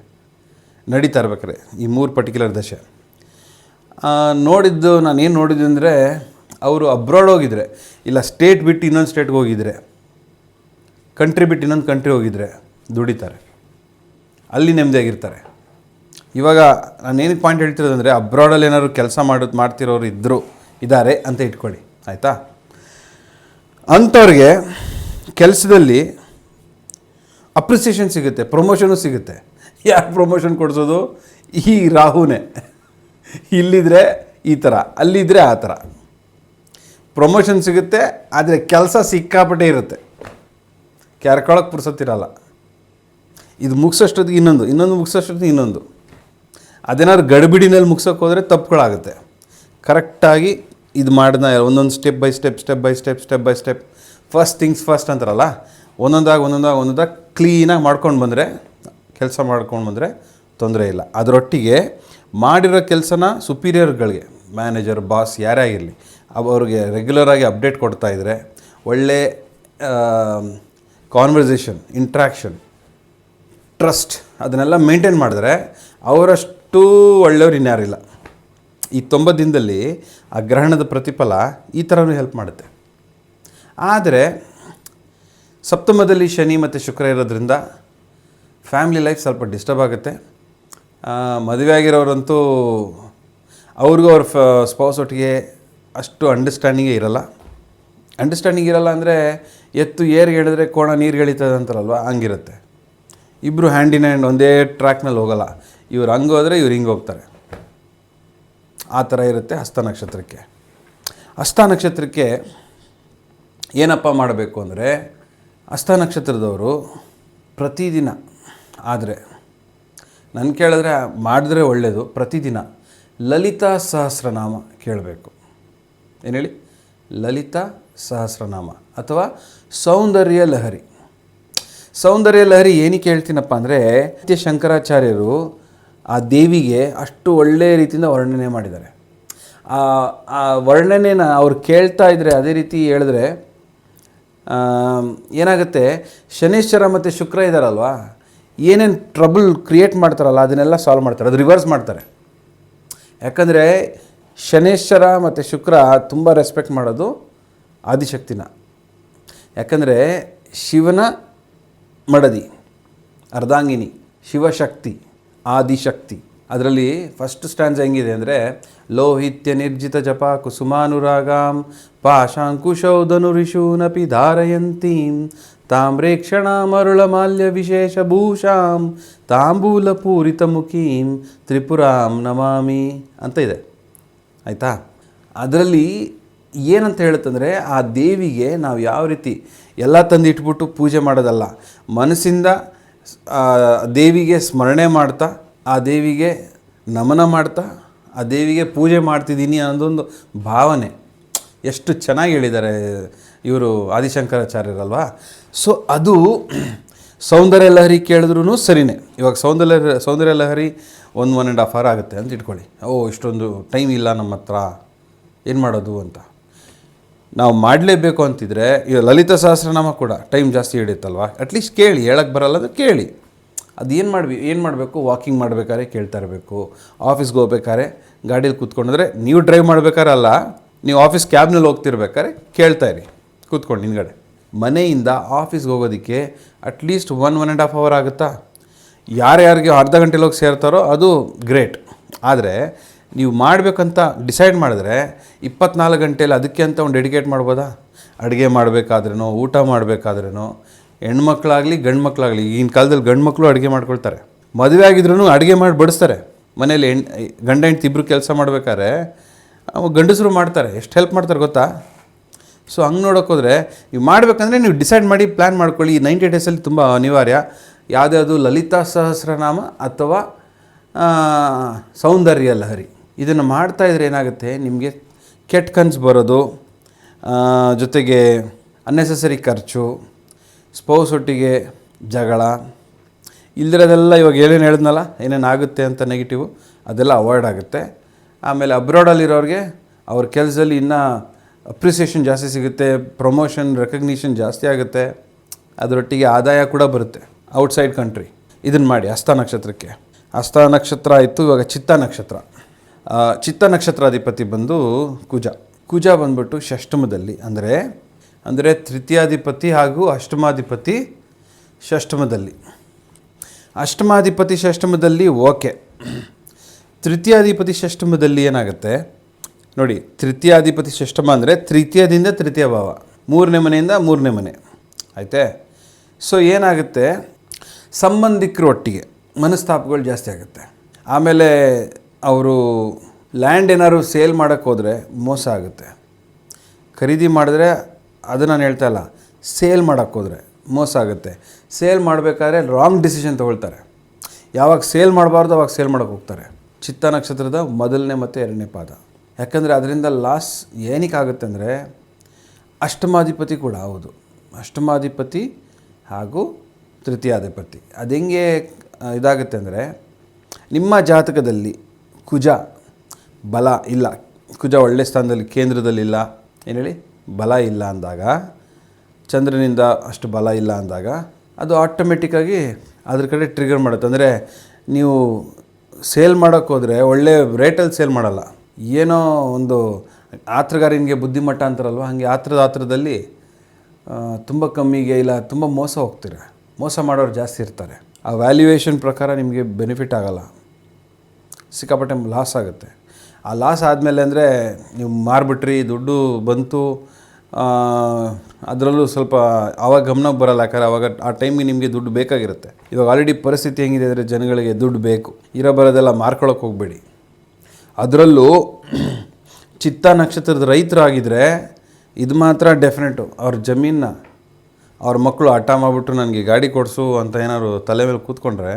ನಡೀತಾ ಇರ್ಬೇಕಾರೆ, ಈ 3 ಪರ್ಟಿಕ್ಯುಲರ್ ದಶೆ ನೋಡಿದ್ದು, ನಾನೇನು ನೋಡಿದ್ದು ಅಂದರೆ, ಅವರು ಅಬ್ರಾಡ್ ಹೋಗಿದ್ರೆ, ಇಲ್ಲ ಸ್ಟೇಟ್ ಬಿಟ್ಟು ಇನ್ನೊಂದು ಸ್ಟೇಟ್ಗೆ ಹೋಗಿದ್ರೆ, ಕಂಟ್ರಿ ಬಿಟ್ಟು ಇನ್ನೊಂದು ಕಂಟ್ರಿ ಹೋಗಿದ್ರೆ ದುಡಿತಾರೆ, ಅಲ್ಲಿ ನೆಮ್ಮದಿಯಾಗಿರ್ತಾರೆ. ಇವಾಗ ನಾನೇನಕ್ಕೆ ಪಾಯಿಂಟ್ ಹೇಳ್ತಿರೋದಂದರೆ, ಅಬ್ರಾಡಲ್ಲಿ ಏನಾದ್ರು ಕೆಲಸ ಮಾಡ್ತಿರೋರು ಇದ್ದಾರೆ ಅಂತ ಇಟ್ಕೊಳ್ಳಿ, ಆಯಿತಾ. ಅಂಥವ್ರಿಗೆ ಕೆಲಸದಲ್ಲಿ ಅಪ್ರಿಸಿಯೇಷನ್ ಸಿಗುತ್ತೆ, ಪ್ರಮೋಷನು ಸಿಗುತ್ತೆ. ಯಾರು ಪ್ರಮೋಷನ್ ಕೊಡಿಸೋದು? ಈ ರಾಹುನೇ. ಇಲ್ಲಿದ್ದರೆ ಈ ಥರ, ಅಲ್ಲಿದ್ದರೆ ಆ ಥರ ಪ್ರಮೋಷನ್ ಸಿಗುತ್ತೆ. ಆದರೆ ಕೆಲಸ ಸಿಕ್ಕಾಪಟ್ಟೆ ಇರುತ್ತೆ, ಕ್ಯಾರ್ಕೊಳಕ್ಕೆ ಪುರ್ಸತ್ತಿರಲ್ಲ. ಇದು ಮುಗಿಸೋಷ್ಟೊತ್ತಿಗೆ ಇನ್ನೊಂದು ಮುಗಿಸೋಷ್ಟೊತ್ತಿಗೆ ಇನ್ನೊಂದು. ಅದೇನಾದ್ರು ಗಡಿಬಿಡಿನಲ್ಲಿ ಮುಗಿಸೋಕೆ ಹೋದರೆ ತಪ್ಪುಗಳಾಗುತ್ತೆ. ಕರೆಕ್ಟಾಗಿ ಇದು ಮಾಡಿದ ಒಂದೊಂದು step by step first things first ಅಂತಾರಲ್ಲ, ಒಂದೊಂದಾಗಿ ಕ್ಲೀನಾಗಿ ಕೆಲಸ ಮಾಡ್ಕೊಂಡು ಬಂದರೆ ತೊಂದರೆ ಇಲ್ಲ. ಅದರೊಟ್ಟಿಗೆ ಮಾಡಿರೋ ಕೆಲಸನ ಸುಪೀರಿಯರ್ಗಳಿಗೆ, ಮ್ಯಾನೇಜರ್, ಬಾಸ್ ಯಾರೇ ಆಗಿರಲಿ, ಅವ್ರಿಗೆ ರೆಗ್ಯುಲರಾಗಿ ಅಪ್ಡೇಟ್ ಕೊಡ್ತಾಯಿದ್ರೆ, ಒಳ್ಳೆ ಕಾನ್ವರ್ಸೇಷನ್, ಇಂಟ್ರ್ಯಾಕ್ಷನ್, ಟ್ರಸ್ಟ್ ಅದನ್ನೆಲ್ಲ ಮೇಂಟೈನ್ ಮಾಡಿದ್ರೆ ಅವರಷ್ಟು ಒಳ್ಳೆಯವ್ರು ಇನ್ಯಾರಿಲ್ಲ. ಈ 90 ದಿನದಲ್ಲಿ ಆ ಗ್ರಹಣದ ಪ್ರತಿಫಲ ಈ ಥರನೂ ಹೆಲ್ಪ್ ಮಾಡುತ್ತೆ. ಆದರೆ ಸಪ್ತಮದಲ್ಲಿ ಶನಿ ಮತ್ತು ಶುಕ್ರ ಇರೋದ್ರಿಂದ ಫ್ಯಾಮಿಲಿ ಲೈಫ್ ಸ್ವಲ್ಪ ಡಿಸ್ಟರ್ಬ್ ಆಗುತ್ತೆ. ಮದುವೆ ಆಗಿರೋರಂತೂ ಅವ್ರಿಗೂ ಅವ್ರ ಸ್ಪೌಸ್ ಒಟ್ಟಿಗೆ ಅಷ್ಟು ಅಂಡರ್ಸ್ಟ್ಯಾಂಡಿಂಗೇ ಇರಲ್ಲ. ಅಂದರೆ ಎತ್ತು ಏರ್ಗೆ ಹೇಳಿದ್ರೆ ಕೋಣ ನೀರು ಎಳಿತದೆ ಅಂತಾರಲ್ವ, ಹಂಗಿರುತ್ತೆ. ಇಬ್ಬರು ಹ್ಯಾಂಡ್ ಇನ್ ಹ್ಯಾಂಡ್ ಒಂದೇ ಟ್ರ್ಯಾಕ್ನಲ್ಲಿ ಹೋಗಲ್ಲ. ಇವ್ರು ಹಂಗೆ ಹೋದರೆ ಇವ್ರು ಹಿಂಗೆ ಹೋಗ್ತಾರೆ. ಆ ಥರ ಇರುತ್ತೆ ಹಸ್ತ ನಕ್ಷತ್ರಕ್ಕೆ. ಹಸ್ತ ನಕ್ಷತ್ರಕ್ಕೆ ಏನಪ್ಪ ಮಾಡಬೇಕು ಅಂದರೆ, ಹಸ್ತ ನಕ್ಷತ್ರದವರು ಪ್ರತಿದಿನ, ಆದರೆ ನನ್ನ ಕೇಳಿದ್ರೆ ಮಾಡಿದ್ರೆ ಒಳ್ಳೆಯದು, ಪ್ರತಿದಿನ ಲಲಿತಾ ಸಹಸ್ರನಾಮ ಕೇಳಬೇಕು. ಏನು ಹೇಳಿ? ಲಲಿತಾ ಸಹಸ್ರನಾಮ ಅಥವಾ ಸೌಂದರ್ಯ ಲಹರಿ. ಸೌಂದರ್ಯ ಲಹರಿ ಏನಕ್ಕೆ ಹೇಳ್ತೀನಪ್ಪ ಅಂದರೆ, ಶಂಕರಾಚಾರ್ಯರು ಆ ದೇವಿಗೆ ಅಷ್ಟು ಒಳ್ಳೆಯ ರೀತಿಯಿಂದ ವರ್ಣನೆ ಮಾಡಿದ್ದಾರೆ. ಆ ವರ್ಣನೆನ ಅವ್ರು ಕೇಳ್ತಾ ಇದ್ದರೆ, ಅದೇ ರೀತಿ ಹೇಳಿದ್ರೆ ಏನಾಗುತ್ತೆ, ಶನೇಶ್ವರ ಮತ್ತು ಶುಕ್ರ ಇದ್ದಾರಲ್ವ, ಏನೇನು ಟ್ರಬಲ್ ಕ್ರಿಯೇಟ್ ಮಾಡ್ತಾರಲ್ಲ ಅದನ್ನೆಲ್ಲ ಸಾಲ್ವ್ ಮಾಡ್ತಾರೆ, ಅದು ರಿವರ್ಸ್ ಮಾಡ್ತಾರೆ. ಯಾಕಂದರೆ ಶನೇಶ್ವರ ಮತ್ತು ಶುಕ್ರ ತುಂಬ ರೆಸ್ಪೆಕ್ಟ್ ಮಾಡೋದು ಆದಿಶಕ್ತಿನ. ಯಾಕಂದರೆ ಶಿವನ ಮಡದಿ, ಅರ್ಧಾಂಗಿನಿ, ಶಿವಶಕ್ತಿ, ಆದಿಶಕ್ತಿ ಅದರಲ್ಲಿ ಫಸ್ಟ್ ಸ್ಟ್ಯಾನ್ಸ್ ಹೆಂಗಿದೆ ಅಂದರೆ ಲೋಹಿತ್ಯ ನಿರ್ಜಿತ ಜಪ ಕುಸುಮಾನುರಾಗಾಂ ಪಾಶಾಂಕುಶೌಧನುರಿಷೂನಪಿ ಧಾರಯಂತೀಂ ತಾಮ್ರೇಕ್ಷಣ ಮರುಳ ಮಾಲ್ಯ ವಿಶೇಷ ಭೂಷಾಂ ತಾಂಬೂಲ ಪೂರಿತ ಮುಖೀಂ ತ್ರಿಪುರಾಂ ನಮಾಮಿ ಅಂತ ಇದೆ. ಆಯಿತಾ? ಅದರಲ್ಲಿ ಏನಂತ ಹೇಳುತ್ತಂದರೆ ಆ ದೇವಿಗೆ ನಾವು ಯಾವ ರೀತಿ ಎಲ್ಲ ತಂದಿಟ್ಬಿಟ್ಟು ಪೂಜೆ ಮಾಡೋದಲ್ಲ, ಮನಸ್ಸಿಂದ ದೇವಿಗೆ ಸ್ಮರಣೆ ಮಾಡ್ತಾ, ಆ ದೇವಿಗೆ ನಮನ ಮಾಡ್ತಾ, ಆ ದೇವಿಗೆ ಪೂಜೆ ಮಾಡ್ತಿದ್ದೀನಿ ಅನ್ನೋದೊಂದು ಭಾವನೆ ಎಷ್ಟು ಚೆನ್ನಾಗಿ ಹೇಳಿದ್ದಾರೆ ಇವರು ಆದಿಶಂಕರಾಚಾರ್ಯರಲ್ವಾ. ಸೊ ಅದು ಸೌಂದರ್ಯ ಲಹರಿ ಕೇಳಿದ್ರೂ ಸರಿಯೇ. ಇವಾಗ ಸೌಂದರ್ಯ ಲಹರಿ 1.5 hour ಆಗುತ್ತೆ ಅಂತ ಇಟ್ಕೊಳ್ಳಿ. ಇಷ್ಟೊಂದು ಟೈಮ್ ಇಲ್ಲ ನಮ್ಮ ಹತ್ರ, ಏನು ಮಾಡೋದು ಅಂತ ನಾವು ಮಾಡಲೇಬೇಕು ಅಂತಿದ್ರೆ, ಈಗ ಲಲಿತ ಸಹಸ್ರನಾಮ ಕೂಡ ಟೈಮ್ ಜಾಸ್ತಿ ಹಿಡಿಯುತ್ತಲ್ವ, ಅಟ್ಲೀಸ್ಟ್ ಕೇಳಿ, ಹೇಳಕ್ಕೆ ಬರಲ್ಲ ಅದು ಕೇಳಿ. ಅದು ಏನು ಮಾಡಬೇಕು, ವಾಕಿಂಗ್ ಮಾಡಬೇಕಾದ್ರೆ ಕೇಳ್ತಾ ಇರಬೇಕು, ಆಫೀಸ್ಗೆ ಹೋಗ್ಬೇಕಾದ್ರೆ ಗಾಡೀಲಿ ಕೂತ್ಕೊಂಡಿದ್ರೆ, ನೀವು ಡ್ರೈವ್ ಮಾಡಬೇಕಾದ್ರೆ ಅಲ್ಲ, ನೀವು ಆಫೀಸ್ ಕ್ಯಾಬ್ನಲ್ಲಿ ಹೋಗ್ತಿರ್ಬೇಕಾದ್ರೆ ಕೇಳ್ತಾ ಇರಿ ಕೂತ್ಕೊಂಡು ಹಿಂದ್ಗಡೆ. ಮನೆಯಿಂದ ಆಫೀಸ್ಗೆ ಹೋಗೋದಕ್ಕೆ ಅಟ್ಲೀಸ್ಟ್ 1.5 hour ಆಗುತ್ತಾ? ಯಾರ್ಯಾರಿಗೆ ಅರ್ಧ ಗಂಟೆಲಿ ಹೋಗಿ ಸೇರ್ತಾರೋ ಅದು ಗ್ರೇಟ್. ಆದರೆ ನೀವು ಮಾಡಬೇಕಂತ ಡಿಸೈಡ್ ಮಾಡಿದ್ರೆ 24 ಗಂಟೆಯಲ್ಲಿ ಅದಕ್ಕೆ ಅಂತ ಒಂದು ಡೆಡಿಕೇಟ್ ಮಾಡ್ಬೋದಾ? ಅಡುಗೆ ಮಾಡಬೇಕಾದ್ರೂ, ಊಟ ಮಾಡಬೇಕಾದ್ರೂ, ಹೆಣ್ಮಕ್ಳಾಗಲಿ ಗಂಡು ಮಕ್ಕಳಾಗಲಿ, ಈಗಿನ ಕಾಲದಲ್ಲಿ ಗಂಡು ಮಕ್ಕಳು ಅಡುಗೆ ಮಾಡ್ಕೊಳ್ತಾರೆ. ಮದುವೆ ಆಗಿದ್ರೂ ಅಡುಗೆ ಮಾಡಿ ಬಡಿಸ್ತಾರೆ. ಮನೇಲಿ ಗಂಡ ಹೆಂಡ್ತಿ ಇಬ್ಬರು ಕೆಲಸ ಮಾಡಬೇಕಾದ್ರೆ ಗಂಡಸರು ಮಾಡ್ತಾರೆ. ಎಷ್ಟು ಹೆಲ್ಪ್ ಮಾಡ್ತಾರೆ ಗೊತ್ತಾ? ಸೊ ಹಂಗೆ ನೋಡೋಕ್ಕೋದ್ರೆ ನೀವು ಮಾಡಬೇಕಂದ್ರೆ ನೀವು ಡಿಸೈಡ್ ಮಾಡಿ ಪ್ಲ್ಯಾನ್ ಮಾಡ್ಕೊಳ್ಳಿ. ಈ 90 ಡೇಸಲ್ಲಿ ತುಂಬ ಅನಿವಾರ್ಯ. ಯಾವುದ್ಯಾವುದು ಲಲಿತಾ ಸಹಸ್ರನಾಮ ಅಥವಾ ಸೌಂದರ್ಯ ಲಹರಿ, ಇದನ್ನು ಮಾಡ್ತಾಯಿದ್ರೆ ಏನಾಗುತ್ತೆ, ನಿಮಗೆ ಕೆಟ್ಟ ಕನಸು ಬರೋದು, ಜೊತೆಗೆ ಅನ್ನೆಸೆಸರಿ ಖರ್ಚು, ಸ್ಪೌಸ್ ಒಟ್ಟಿಗೆ ಜಗಳ, ಇಲ್ದಿರೋದೆಲ್ಲ ಇವಾಗ ಏನೇನು ಹೇಳಿದ್ನಲ್ಲ, ಏನೇನು ಆಗುತ್ತೆ ಅಂತ ನೆಗೆಟಿವು, ಅದೆಲ್ಲ ಅವಾಯ್ಡ್ ಆಗುತ್ತೆ. ಆಮೇಲೆ ಅಬ್ರಾಡಲ್ಲಿರೋರಿಗೆ ಅವ್ರ ಕೆಲಸದಲ್ಲಿ ಇನ್ನೂ ಅಪ್ರಿಸಿಯೇಷನ್ ಜಾಸ್ತಿ ಸಿಗುತ್ತೆ, ಪ್ರಮೋಷನ್ ರೆಕಗ್ನಿಷನ್ ಜಾಸ್ತಿ ಆಗುತ್ತೆ, ಅದರೊಟ್ಟಿಗೆ ಆದಾಯ ಕೂಡ ಬರುತ್ತೆ ಔಟ್ಸೈಡ್ ಕಂಟ್ರಿ. ಇದನ್ನು ಮಾಡಿ. ಹಸ್ತ ನಕ್ಷತ್ರಕ್ಕೆ, ಹಸ್ತ ನಕ್ಷತ್ರ ಆಯಿತು. ಇವಾಗ ಚಿತ್ತ ನಕ್ಷತ್ರ. ಚಿತ್ತ ನಕ್ಷತ್ರಾಧಿಪತಿ ಬಂದು ಕುಜ ಬಂದ್ಬಿಟ್ಟು ಷಷ್ಠಮದಲ್ಲಿ, ಅಂದರೆ ತೃತೀಯಾಧಿಪತಿ ಹಾಗೂ ಅಷ್ಟಮಾಧಿಪತಿ ಷಷ್ಠಮದಲ್ಲಿ. ಅಷ್ಟಮಾಧಿಪತಿ ಷಷ್ಠಮದಲ್ಲಿ ಓಕೆ. ತೃತೀಯಾಧಿಪತಿ ಷಷ್ಠಮದಲ್ಲಿ ಏನಾಗುತ್ತೆ ನೋಡಿ, ತೃತೀಯಾಧಿಪತಿ ಷಷ್ಠಮ ಅಂದರೆ ತೃತೀಯದಿಂದ ತೃತೀಯ ಭಾವ, 3ನೇ ಮನೆಯಿಂದ 3ನೇ ಮನೆ. ಆಯಿತೆ? ಸೊ ಏನಾಗುತ್ತೆ, ಸಂಬಂಧಿಕರು ಒಟ್ಟಿಗೆ ಮನಸ್ತಾಪಗಳು ಜಾಸ್ತಿ ಆಗುತ್ತೆ. ಆಮೇಲೆ ಅವರು ಲ್ಯಾಂಡ್ ಏನಾದ್ರು ಸೇಲ್ ಮಾಡೋಕ್ಕೆ ಹೋದರೆ ಮೋಸ ಆಗುತ್ತೆ. ಖರೀದಿ ಮಾಡಿದ್ರೆ ಅದು ನಾನು ಹೇಳ್ತಾ ಇಲ್ಲ, ಸೇಲ್ ಮಾಡೋಕ್ಕೆ ಹೋದರೆ ಮೋಸ ಆಗುತ್ತೆ. ಸೇಲ್ ಮಾಡಬೇಕಾದ್ರೆ ರಾಂಗ್ ಡಿಸಿಷನ್ ತೊಗೊಳ್ತಾರೆ. ಯಾವಾಗ ಸೇಲ್ ಮಾಡಬಾರ್ದು ಅವಾಗ ಸೇಲ್ ಮಾಡೋಕ್ಕೆ ಹೋಗ್ತಾರೆ. ಚಿತ್ತ ನಕ್ಷತ್ರದ 1ನೇ ಮತ್ತು 2ನೇ ಪಾದ. ಯಾಕಂದರೆ ಅದರಿಂದ ಲಾಸ್ ಏನಕ್ಕಾಗುತ್ತೆ ಅಂದರೆ, ಅಷ್ಟಮಾಧಿಪತಿ ಕೂಡ ಹೌದು, ಅಷ್ಟಮಾಧಿಪತಿ ಹಾಗೂ ತೃತೀಯಾಧಿಪತಿ. ಅದು ಹೆಂಗೆ ಇದಾಗುತ್ತೆ ಅಂದರೆ, ನಿಮ್ಮ ಜಾತಕದಲ್ಲಿ ಕುಜ ಬಲ ಇಲ್ಲ, ಕುಜ ಒಳ್ಳೆ ಸ್ಥಾನದಲ್ಲಿ ಕೇಂದ್ರದಲ್ಲಿಲ್ಲ, ಏನು ಹೇಳಿ ಬಲ ಇಲ್ಲ ಅಂದಾಗ, ಚಂದ್ರನಿಂದ ಅಷ್ಟು ಬಲ ಇಲ್ಲ ಅಂದಾಗ ಅದು ಆಟೋಮೆಟಿಕ್ಕಾಗಿ ಅದ್ರ ಕಡೆ ಟ್ರಿಗರ್ ಮಾಡುತ್ತೆ. ಅಂದರೆ ನೀವು ಸೇಲ್ ಮಾಡೋಕ್ಕೆ ಹೋದರೆ ಒಳ್ಳೆ ರೇಟಲ್ಲಿ ಸೇಲ್ ಮಾಡಲ್ಲ, ಏನೋ ಒಂದು ಆತ್ರಗಾರನಿಗೆ ಬುದ್ಧಿಮಟ್ಟ ಅಂತಾರಲ್ವ, ಹಾಗೆ ಆತ್ರದಲ್ಲಿ ತುಂಬ ಕಮ್ಮಿಗೆ ಇಲ್ಲ ತುಂಬ ಮೋಸ ಹೋಗ್ತೀರ. ಮೋಸ ಮಾಡೋರು ಜಾಸ್ತಿ ಇರ್ತಾರೆ. ಆ ವ್ಯಾಲ್ಯೂಯೇಷನ್ ಪ್ರಕಾರ ನಿಮಗೆ ಬೆನಿಫಿಟ್ ಆಗೋಲ್ಲ, ಸಿಕ್ಕಾಪಟ್ಟೆ ಲಾಸ್ ಆಗುತ್ತೆ. ಆ ಲಾಸ್ ಆದಮೇಲೆ ಅಂದರೆ ನೀವು ಮಾರ್ಬಿಟ್ರಿ, ದುಡ್ಡು ಬಂತು, ಅದರಲ್ಲೂ ಸ್ವಲ್ಪ ಆವಾಗ ಗಮನಕ್ಕೆ ಬರಲ್ಲ. ಯಾಕಂದರೆ ಆವಾಗ ಆ ಟೈಮಿಗೆ ನಿಮಗೆ ದುಡ್ಡು ಬೇಕಾಗಿರುತ್ತೆ. ಇವಾಗ ಆಲ್ರೆಡಿ ಪರಿಸ್ಥಿತಿ ಹೆಂಗಿದೆ ಅಂದರೆ ಜನಗಳಿಗೆ ದುಡ್ಡು ಬೇಕು, ಬರೋದೆಲ್ಲ ಮಾರ್ಕೊಳ್ಳೋಕೆ ಹೋಗಬೇಡಿ. ಅದರಲ್ಲೂ ಚಿತ್ತ ನಕ್ಷತ್ರದ ರೈತರಾಗಿದ್ದರೆ ಇದು ಮಾತ್ರ ಡೆಫಿನೆಟು. ಅವ್ರ ಜಮೀನ ಅವ್ರ ಮಕ್ಕಳು ಹಠ ಮಾಡಿಬಿಟ್ಟು ನನಗೆ ಗಾಡಿ ಕೊಡಿಸು ಅಂತ ಏನಾದ್ರು ತಲೆ ಮೇಲೆ ಕೂತ್ಕೊಂಡ್ರೆ,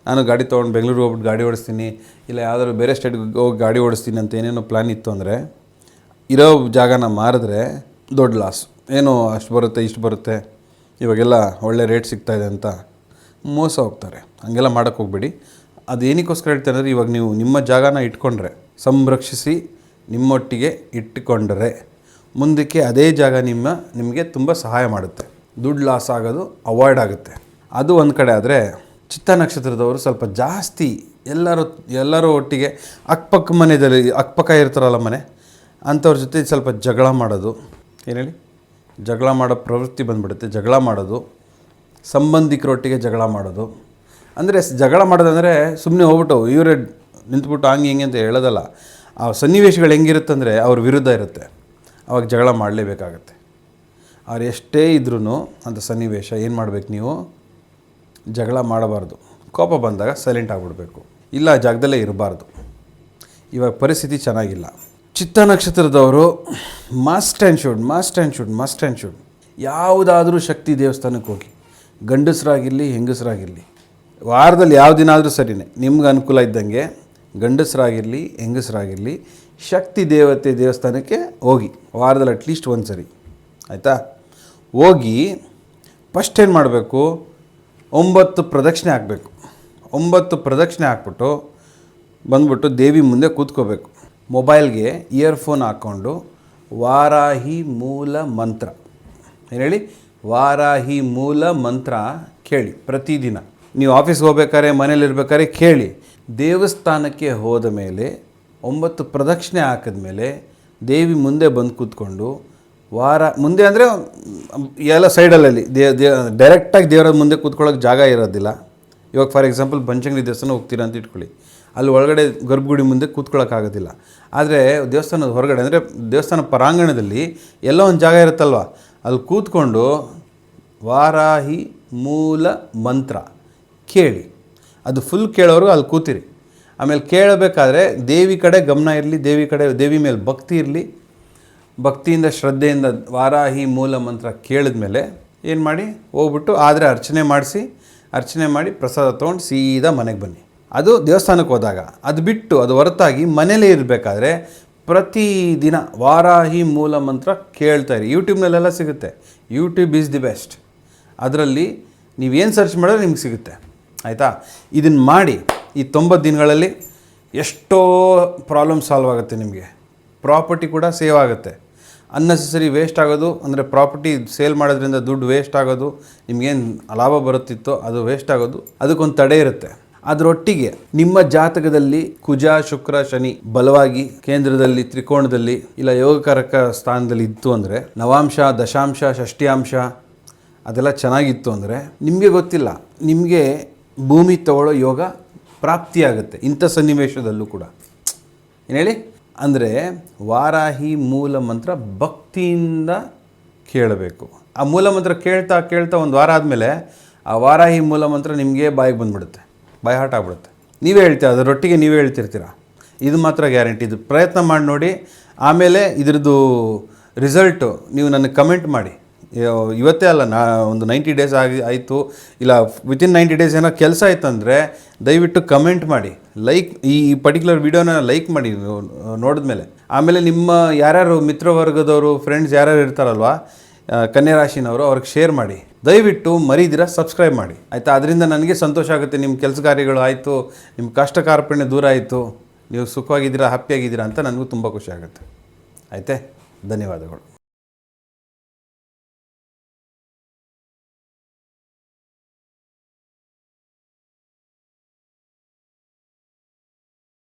ನಾನು ಗಾಡಿ ತೊಗೊಂಡು ಬೆಂಗಳೂರಿಗೆ ಹೋಗ್ಬಿಟ್ಟು ಗಾಡಿ ಓಡಿಸ್ತೀನಿ, ಇಲ್ಲ ಯಾವುದಾದ್ರು ಬೇರೆ ಸ್ಟೇಟ್ಗೆ ಹೋಗಿ ಗಾಡಿ ಓಡಿಸ್ತೀನಿ ಅಂತ ಏನೇನೋ ಪ್ಲ್ಯಾನ್ ಇತ್ತು ಅಂದರೆ, ಇರೋ ಜಾಗನ ಮಾರಿದ್ರೆ ದೊಡ್ಡ ಲಾಸ್. ಏನೋ ಅಷ್ಟು ಬರುತ್ತೆ ಇಷ್ಟು ಬರುತ್ತೆ, ಇವಾಗೆಲ್ಲ ಒಳ್ಳೆ ರೇಟ್ ಸಿಗ್ತಾಯಿದೆ ಅಂತ ಮೋಸ ಹೋಗ್ತಾರೆ. ಹಾಗೆಲ್ಲ ಮಾಡೋಕ್ಕೆ ಹೋಗ್ಬೇಡಿ. ಅದು ಏನಕ್ಕೋಸ್ಕರ ಹೇಳ್ತಾರೆ ಅಂದರೆ, ಇವಾಗ ನೀವು ನಿಮ್ಮ ಜಾಗನ ಇಟ್ಕೊಂಡ್ರೆ, ಸಂರಕ್ಷಿಸಿ ನಿಮ್ಮೊಟ್ಟಿಗೆ ಇಟ್ಟುಕೊಂಡರೆ ಮುಂದಕ್ಕೆ ಅದೇ ಜಾಗ ನಿಮಗೆ ತುಂಬ ಸಹಾಯ ಮಾಡುತ್ತೆ. ದುಡ್ಡು ಲಾಸ್ ಆಗೋದು ಅವಾಯ್ಡ್ ಆಗುತ್ತೆ. ಅದು ಒಂದು ಕಡೆ. ಆದರೆ ಚಿತ್ತ ನಕ್ಷತ್ರದವರು ಸ್ವಲ್ಪ ಜಾಸ್ತಿ ಎಲ್ಲರೂ ಒಟ್ಟಿಗೆ ಅಕ್ಕಪಕ್ಕ ಇರ್ತಾರಲ್ಲ ಮನೆ, ಅಂಥವ್ರ ಜೊತೆ ಸ್ವಲ್ಪ ಜಗಳ ಮಾಡೋದು, ಏನು ಹೇಳಿ ಜಗಳ ಮಾಡೋ ಪ್ರವೃತ್ತಿ ಬಂದುಬಿಡುತ್ತೆ. ಜಗಳ ಮಾಡೋದು, ಸಂಬಂಧಿಕರೊಟ್ಟಿಗೆ ಜಗಳ ಮಾಡೋದು, ಅಂದರೆ ಜಗಳ ಮಾಡೋದಂದರೆ ಸುಮ್ಮನೆ ಹೋಗ್ಬಿಟ್ಟು ಇವರೇ ನಿಂತ್ಬಿಟ್ಟು ಹಂಗೆ ಹಿಂಗೆ ಅಂತ ಹೇಳೋದಲ್ಲ. ಆ ಸನ್ನಿವೇಶಗಳು ಹೆಂಗಿರುತ್ತಂದರೆ ಅವ್ರ ವಿರುದ್ಧ ಇರುತ್ತೆ, ಅವಾಗ ಜಗಳ ಮಾಡಲೇಬೇಕಾಗತ್ತೆ. ಅವ್ರು ಎಷ್ಟೇ ಇದ್ರೂ ಅಂಥ ಸನ್ನಿವೇಶ ಏನು ಮಾಡಬೇಕು, ನೀವು ಜಗಳ ಮಾಡಬಾರ್ದು. ಕೋಪ ಬಂದಾಗ ಸೈಲೆಂಟ್ ಆಗಿಬಿಡ್ಬೇಕು, ಇಲ್ಲ ಆ ಜಾಗದಲ್ಲೇ ಇರಬಾರ್ದು. ಇವಾಗ ಪರಿಸ್ಥಿತಿ ಚೆನ್ನಾಗಿಲ್ಲ. ಚಿತ್ತ ನಕ್ಷತ್ರದವರು ಮಸ್ಟ್ ಆ್ಯಂಡ್ ಶುಡ್ ಯಾವುದಾದ್ರೂ ಶಕ್ತಿ ದೇವಸ್ಥಾನಕ್ಕೆ ಹೋಗಿ, ಗಂಡಸರಾಗಿರಲಿ ಹೆಂಗಸರಾಗಿರಲಿ, ವಾರದಲ್ಲಿ ಯಾವ ದಿನ ಆದರೂ ಸರಿಯೇ, ನಿಮ್ಗೆ ಅನುಕೂಲ ಇದ್ದಂಗೆ ಗಂಡಸರಾಗಿರಲಿ ಹೆಂಗಸರಾಗಿರಲಿ ಶಕ್ತಿ ದೇವತೆ ದೇವಸ್ಥಾನಕ್ಕೆ ಹೋಗಿ ವಾರದಲ್ಲಿ ಅಟ್ಲೀಸ್ಟ್ ಒಂದು ಸರಿ, ಆಯಿತಾ? ಹೋಗಿ ಫಸ್ಟ್ ಏನು ಮಾಡಬೇಕು, 9 ಪ್ರದಕ್ಷಿಣೆ ಹಾಕಬೇಕು. 9 ಪ್ರದಕ್ಷಿಣೆ ಹಾಕ್ಬಿಟ್ಟು ಬಂದ್ಬಿಟ್ಟು ದೇವಿ ಮುಂದೆ ಕೂತ್ಕೋಬೇಕು. ಮೊಬೈಲ್ಗೆ ಇಯರ್ಫೋನ್ ಹಾಕ್ಕೊಂಡು ವಾರಾಹಿ ಮೂಲ ಮಂತ್ರ, ಏನು ಹೇಳಿ, ವಾರಾಹಿ ಮೂಲ ಮಂತ್ರ ಕೇಳಿ. ಪ್ರತಿದಿನ ನೀವು ಆಫೀಸ್ಗೆ ಹೋಗ್ಬೇಕಾದ್ರೆ ಮನೇಲಿರ್ಬೇಕಾದ್ರೆ ಕೇಳಿ. ದೇವಸ್ಥಾನಕ್ಕೆ ಹೋದ ಮೇಲೆ 9 ಪ್ರದಕ್ಷಿಣೆ ಹಾಕಿದ್ಮೇಲೆ ದೇವಿ ಮುಂದೆ ಬಂದು ಕೂತ್ಕೊಂಡು ಮುಂದೆ ಅಂದರೆ ಎಲ್ಲ ಸೈಡಲ್ಲಿ ಡೈರೆಕ್ಟಾಗಿ ದೇವರ ಮುಂದೆ ಕೂತ್ಕೊಳ್ಳೋಕೆ ಜಾಗ ಇರೋದಿಲ್ಲ. ಇವಾಗ ಫಾರ್ ಎಕ್ಸಾಂಪಲ್ ಬನಶಂಕರಿ ದೇವಸ್ಥಾನ ಹೋಗ್ತೀರಾ ಅಂತ ಇಟ್ಕೊಳ್ಳಿ, ಅಲ್ಲಿ ಒಳಗಡೆ ಗರ್ಭಗುಡಿ ಮುಂದೆ ಕೂತ್ಕೊಳ್ಳೋಕ್ಕಾಗೋದಿಲ್ಲ. ಆದರೆ ದೇವಸ್ಥಾನದ ಹೊರಗಡೆ ಅಂದರೆ ದೇವಸ್ಥಾನ ಪರಾಂಗಣದಲ್ಲಿ ಎಲ್ಲೋ ಒಂದು ಜಾಗ ಇರುತ್ತಲ್ವ, ಅಲ್ಲಿ ಕೂತ್ಕೊಂಡು ವಾರಾಹಿ ಮೂಲ ಮಂತ್ರ ಕೇಳಿ. ಅದು ಫುಲ್ ಕೇಳೋರು ಅಲ್ಲಿ ಕೂತಿರಿ. ಆಮೇಲೆ ಕೇಳಬೇಕಾದ್ರೆ ದೇವಿ ಕಡೆ ಗಮನ ಇರಲಿ, ದೇವಿ ಮೇಲೆ ಭಕ್ತಿ ಇರಲಿ. ಭಕ್ತಿಯಿಂದ ಶ್ರದ್ಧೆಯಿಂದ ವಾರಾಹಿ ಮೂಲ ಮಂತ್ರ ಕೇಳಿದ ಮೇಲೆ ಏನು ಮಾಡಿ, ಹೋಗ್ಬಿಟ್ಟು ಆದರೆ ಅರ್ಚನೆ ಮಾಡಿ ಪ್ರಸಾದ ತೊಗೊಂಡು ಸೀದಾ ಮನೆಗೆ ಬನ್ನಿ. ಅದು ದೇವಸ್ಥಾನಕ್ಕೆ ಹೋದಾಗ. ಅದು ಬಿಟ್ಟು ಅದು ಹೊರತಾಗಿ ಮನೇಲೇ ಇರಬೇಕಾದ್ರೆ ಪ್ರತಿದಿನ ವಾರಾಹಿ ಮೂಲ ಮಂತ್ರ ಕೇಳ್ತಾಯಿರಿ. ಯೂಟ್ಯೂಬ್ನಲ್ಲೆಲ್ಲ ಸಿಗುತ್ತೆ. YouTube is the best. ಅದರಲ್ಲಿ ನೀವೇನು ಸರ್ಚ್ ಮಾಡಿದ್ರೆ ನಿಮ್ಗೆ ಸಿಗುತ್ತೆ, ಆಯಿತಾ? ಇದನ್ನು ಮಾಡಿ. ಈ 90 ದಿನಗಳಲ್ಲಿ ಎಷ್ಟೋ ಪ್ರಾಬ್ಲಮ್ ಸಾಲ್ವ್ ಆಗುತ್ತೆ. ನಿಮಗೆ ಪ್ರಾಪರ್ಟಿ ಕೂಡ ಸೇವ್ ಆಗುತ್ತೆ. ಅನ್ನೆಸೆಸರಿ ವೇಸ್ಟ್ ಆಗೋದು ಅಂದರೆ ಪ್ರಾಪರ್ಟಿ ಸೇಲ್ ಮಾಡೋದ್ರಿಂದ ದುಡ್ಡು ವೇಸ್ಟ್ ಆಗೋದು, ನಿಮಗೇನು ಲಾಭ ಬರುತ್ತಿತ್ತೋ ಅದು ವೇಸ್ಟ್ ಆಗೋದು, ಅದಕ್ಕೊಂದು ತಡೆ ಇರುತ್ತೆ. ಅದರೊಟ್ಟಿಗೆ ನಿಮ್ಮ ಜಾತಕದಲ್ಲಿ ಕುಜ ಶುಕ್ರ ಶನಿ ಬಲವಾಗಿ ಕೇಂದ್ರದಲ್ಲಿ ತ್ರಿಕೋಣದಲ್ಲಿ ಇಲ್ಲ ಯೋಗಕಾರಕ ಸ್ಥಾನದಲ್ಲಿ ಇತ್ತು ಅಂದರೆ, ನವಾಂಶ ದಶಾಂಶ ಷಷ್ಠ್ಯಾಂಶ ಅದೆಲ್ಲ ಚೆನ್ನಾಗಿತ್ತು ಅಂದರೆ, ನಿಮಗೆ ಗೊತ್ತಿಲ್ಲ, ನಿಮಗೆ ಭೂಮಿ ತಗೊಳ್ಳೋ ಯೋಗ ಪ್ರಾಪ್ತಿಯಾಗುತ್ತೆ. ಇಂಥ ಸನ್ನಿವೇಶದಲ್ಲೂ ಕೂಡ ಏನು ಹೇಳಿ, ಅಂದರೆ ವಾರಾಹಿ ಮೂಲ ಮಂತ್ರ ಭಕ್ತಿಯಿಂದ ಕೇಳಬೇಕು. ಆ ಮೂಲ ಮಂತ್ರ ಕೇಳ್ತಾ ಒಂದು ವಾರ ಆದಮೇಲೆ ಆ ವಾರಾಹಿ ಮೂಲ ಮಂತ್ರ ನಿಮಗೆ ಬಾಯಿಗೆ ಬಂದುಬಿಡುತ್ತೆ, ಬಾಯಿ ಹಾಟ್ ಆಗ್ಬಿಡುತ್ತೆ. ನೀವೇ ಹೇಳ್ತೀರ, ಅದರೊಟ್ಟಿಗೆ ನೀವೇ ಹೇಳ್ತಿರ್ತೀರ. ಇದು ಮಾತ್ರ ಗ್ಯಾರಂಟಿ. ಇದು ಪ್ರಯತ್ನ ಮಾಡಿ ನೋಡಿ. ಆಮೇಲೆ ಇದ್ರದ್ದು ರಿಸಲ್ಟು ನೀವು ನನಗೆ ಕಮೆಂಟ್ ಮಾಡಿ. ಇವತ್ತೇ ಅಲ್ಲ, ಒಂದು 90 ಡೇಸ್ ಆಯಿತು ಇಲ್ಲ ವಿತಿನ್ 90 ಡೇಸ್ ಏನೋ ಕೆಲಸ ಆಯ್ತಂದರೆ ದಯವಿಟ್ಟು ಕಮೆಂಟ್ ಮಾಡಿ, ಈ ಪರ್ಟಿಕ್ಯುಲರ್ ವಿಡಿಯೋನ ಲೈಕ್ ಮಾಡಿ ನೋಡಿದ್ಮೇಲೆ. ಆಮೇಲೆ ನಿಮ್ಮ ಯಾರ್ಯಾರು ಮಿತ್ರವರ್ಗದವರು ಫ್ರೆಂಡ್ಸ್ ಯಾರ್ಯಾರು ಇರ್ತಾರಲ್ವ ಕನ್ಯಾ ರಾಶಿನವರು, ಅವ್ರಿಗೆ ಶೇರ್ ಮಾಡಿ. ದಯವಿಟ್ಟು ಮರೀದಿರ ಸಬ್ಸ್ಕ್ರೈಬ್ ಮಾಡಿ, ಆಯಿತಾ? ಅದರಿಂದ ನನಗೆ ಸಂತೋಷ ಆಗುತ್ತೆ. ನಿಮ್ಮ ಕೆಲಸ ಕಾರ್ಯಗಳು ಆಯಿತು, ನಿಮ್ಮ ಕಷ್ಟ ಕಾರ್ಪಣ್ಯ ದೂರ ಆಯಿತು, ನೀವು ಸುಖವಾಗಿದ್ದೀರಾ, ಹ್ಯಾಪಿಯಾಗಿದ್ದೀರಾ ಅಂತ ನನಗೂ ತುಂಬ ಖುಷಿ ಆಗುತ್ತೆ. ಆಯಿತೆ? ಧನ್ಯವಾದಗಳು.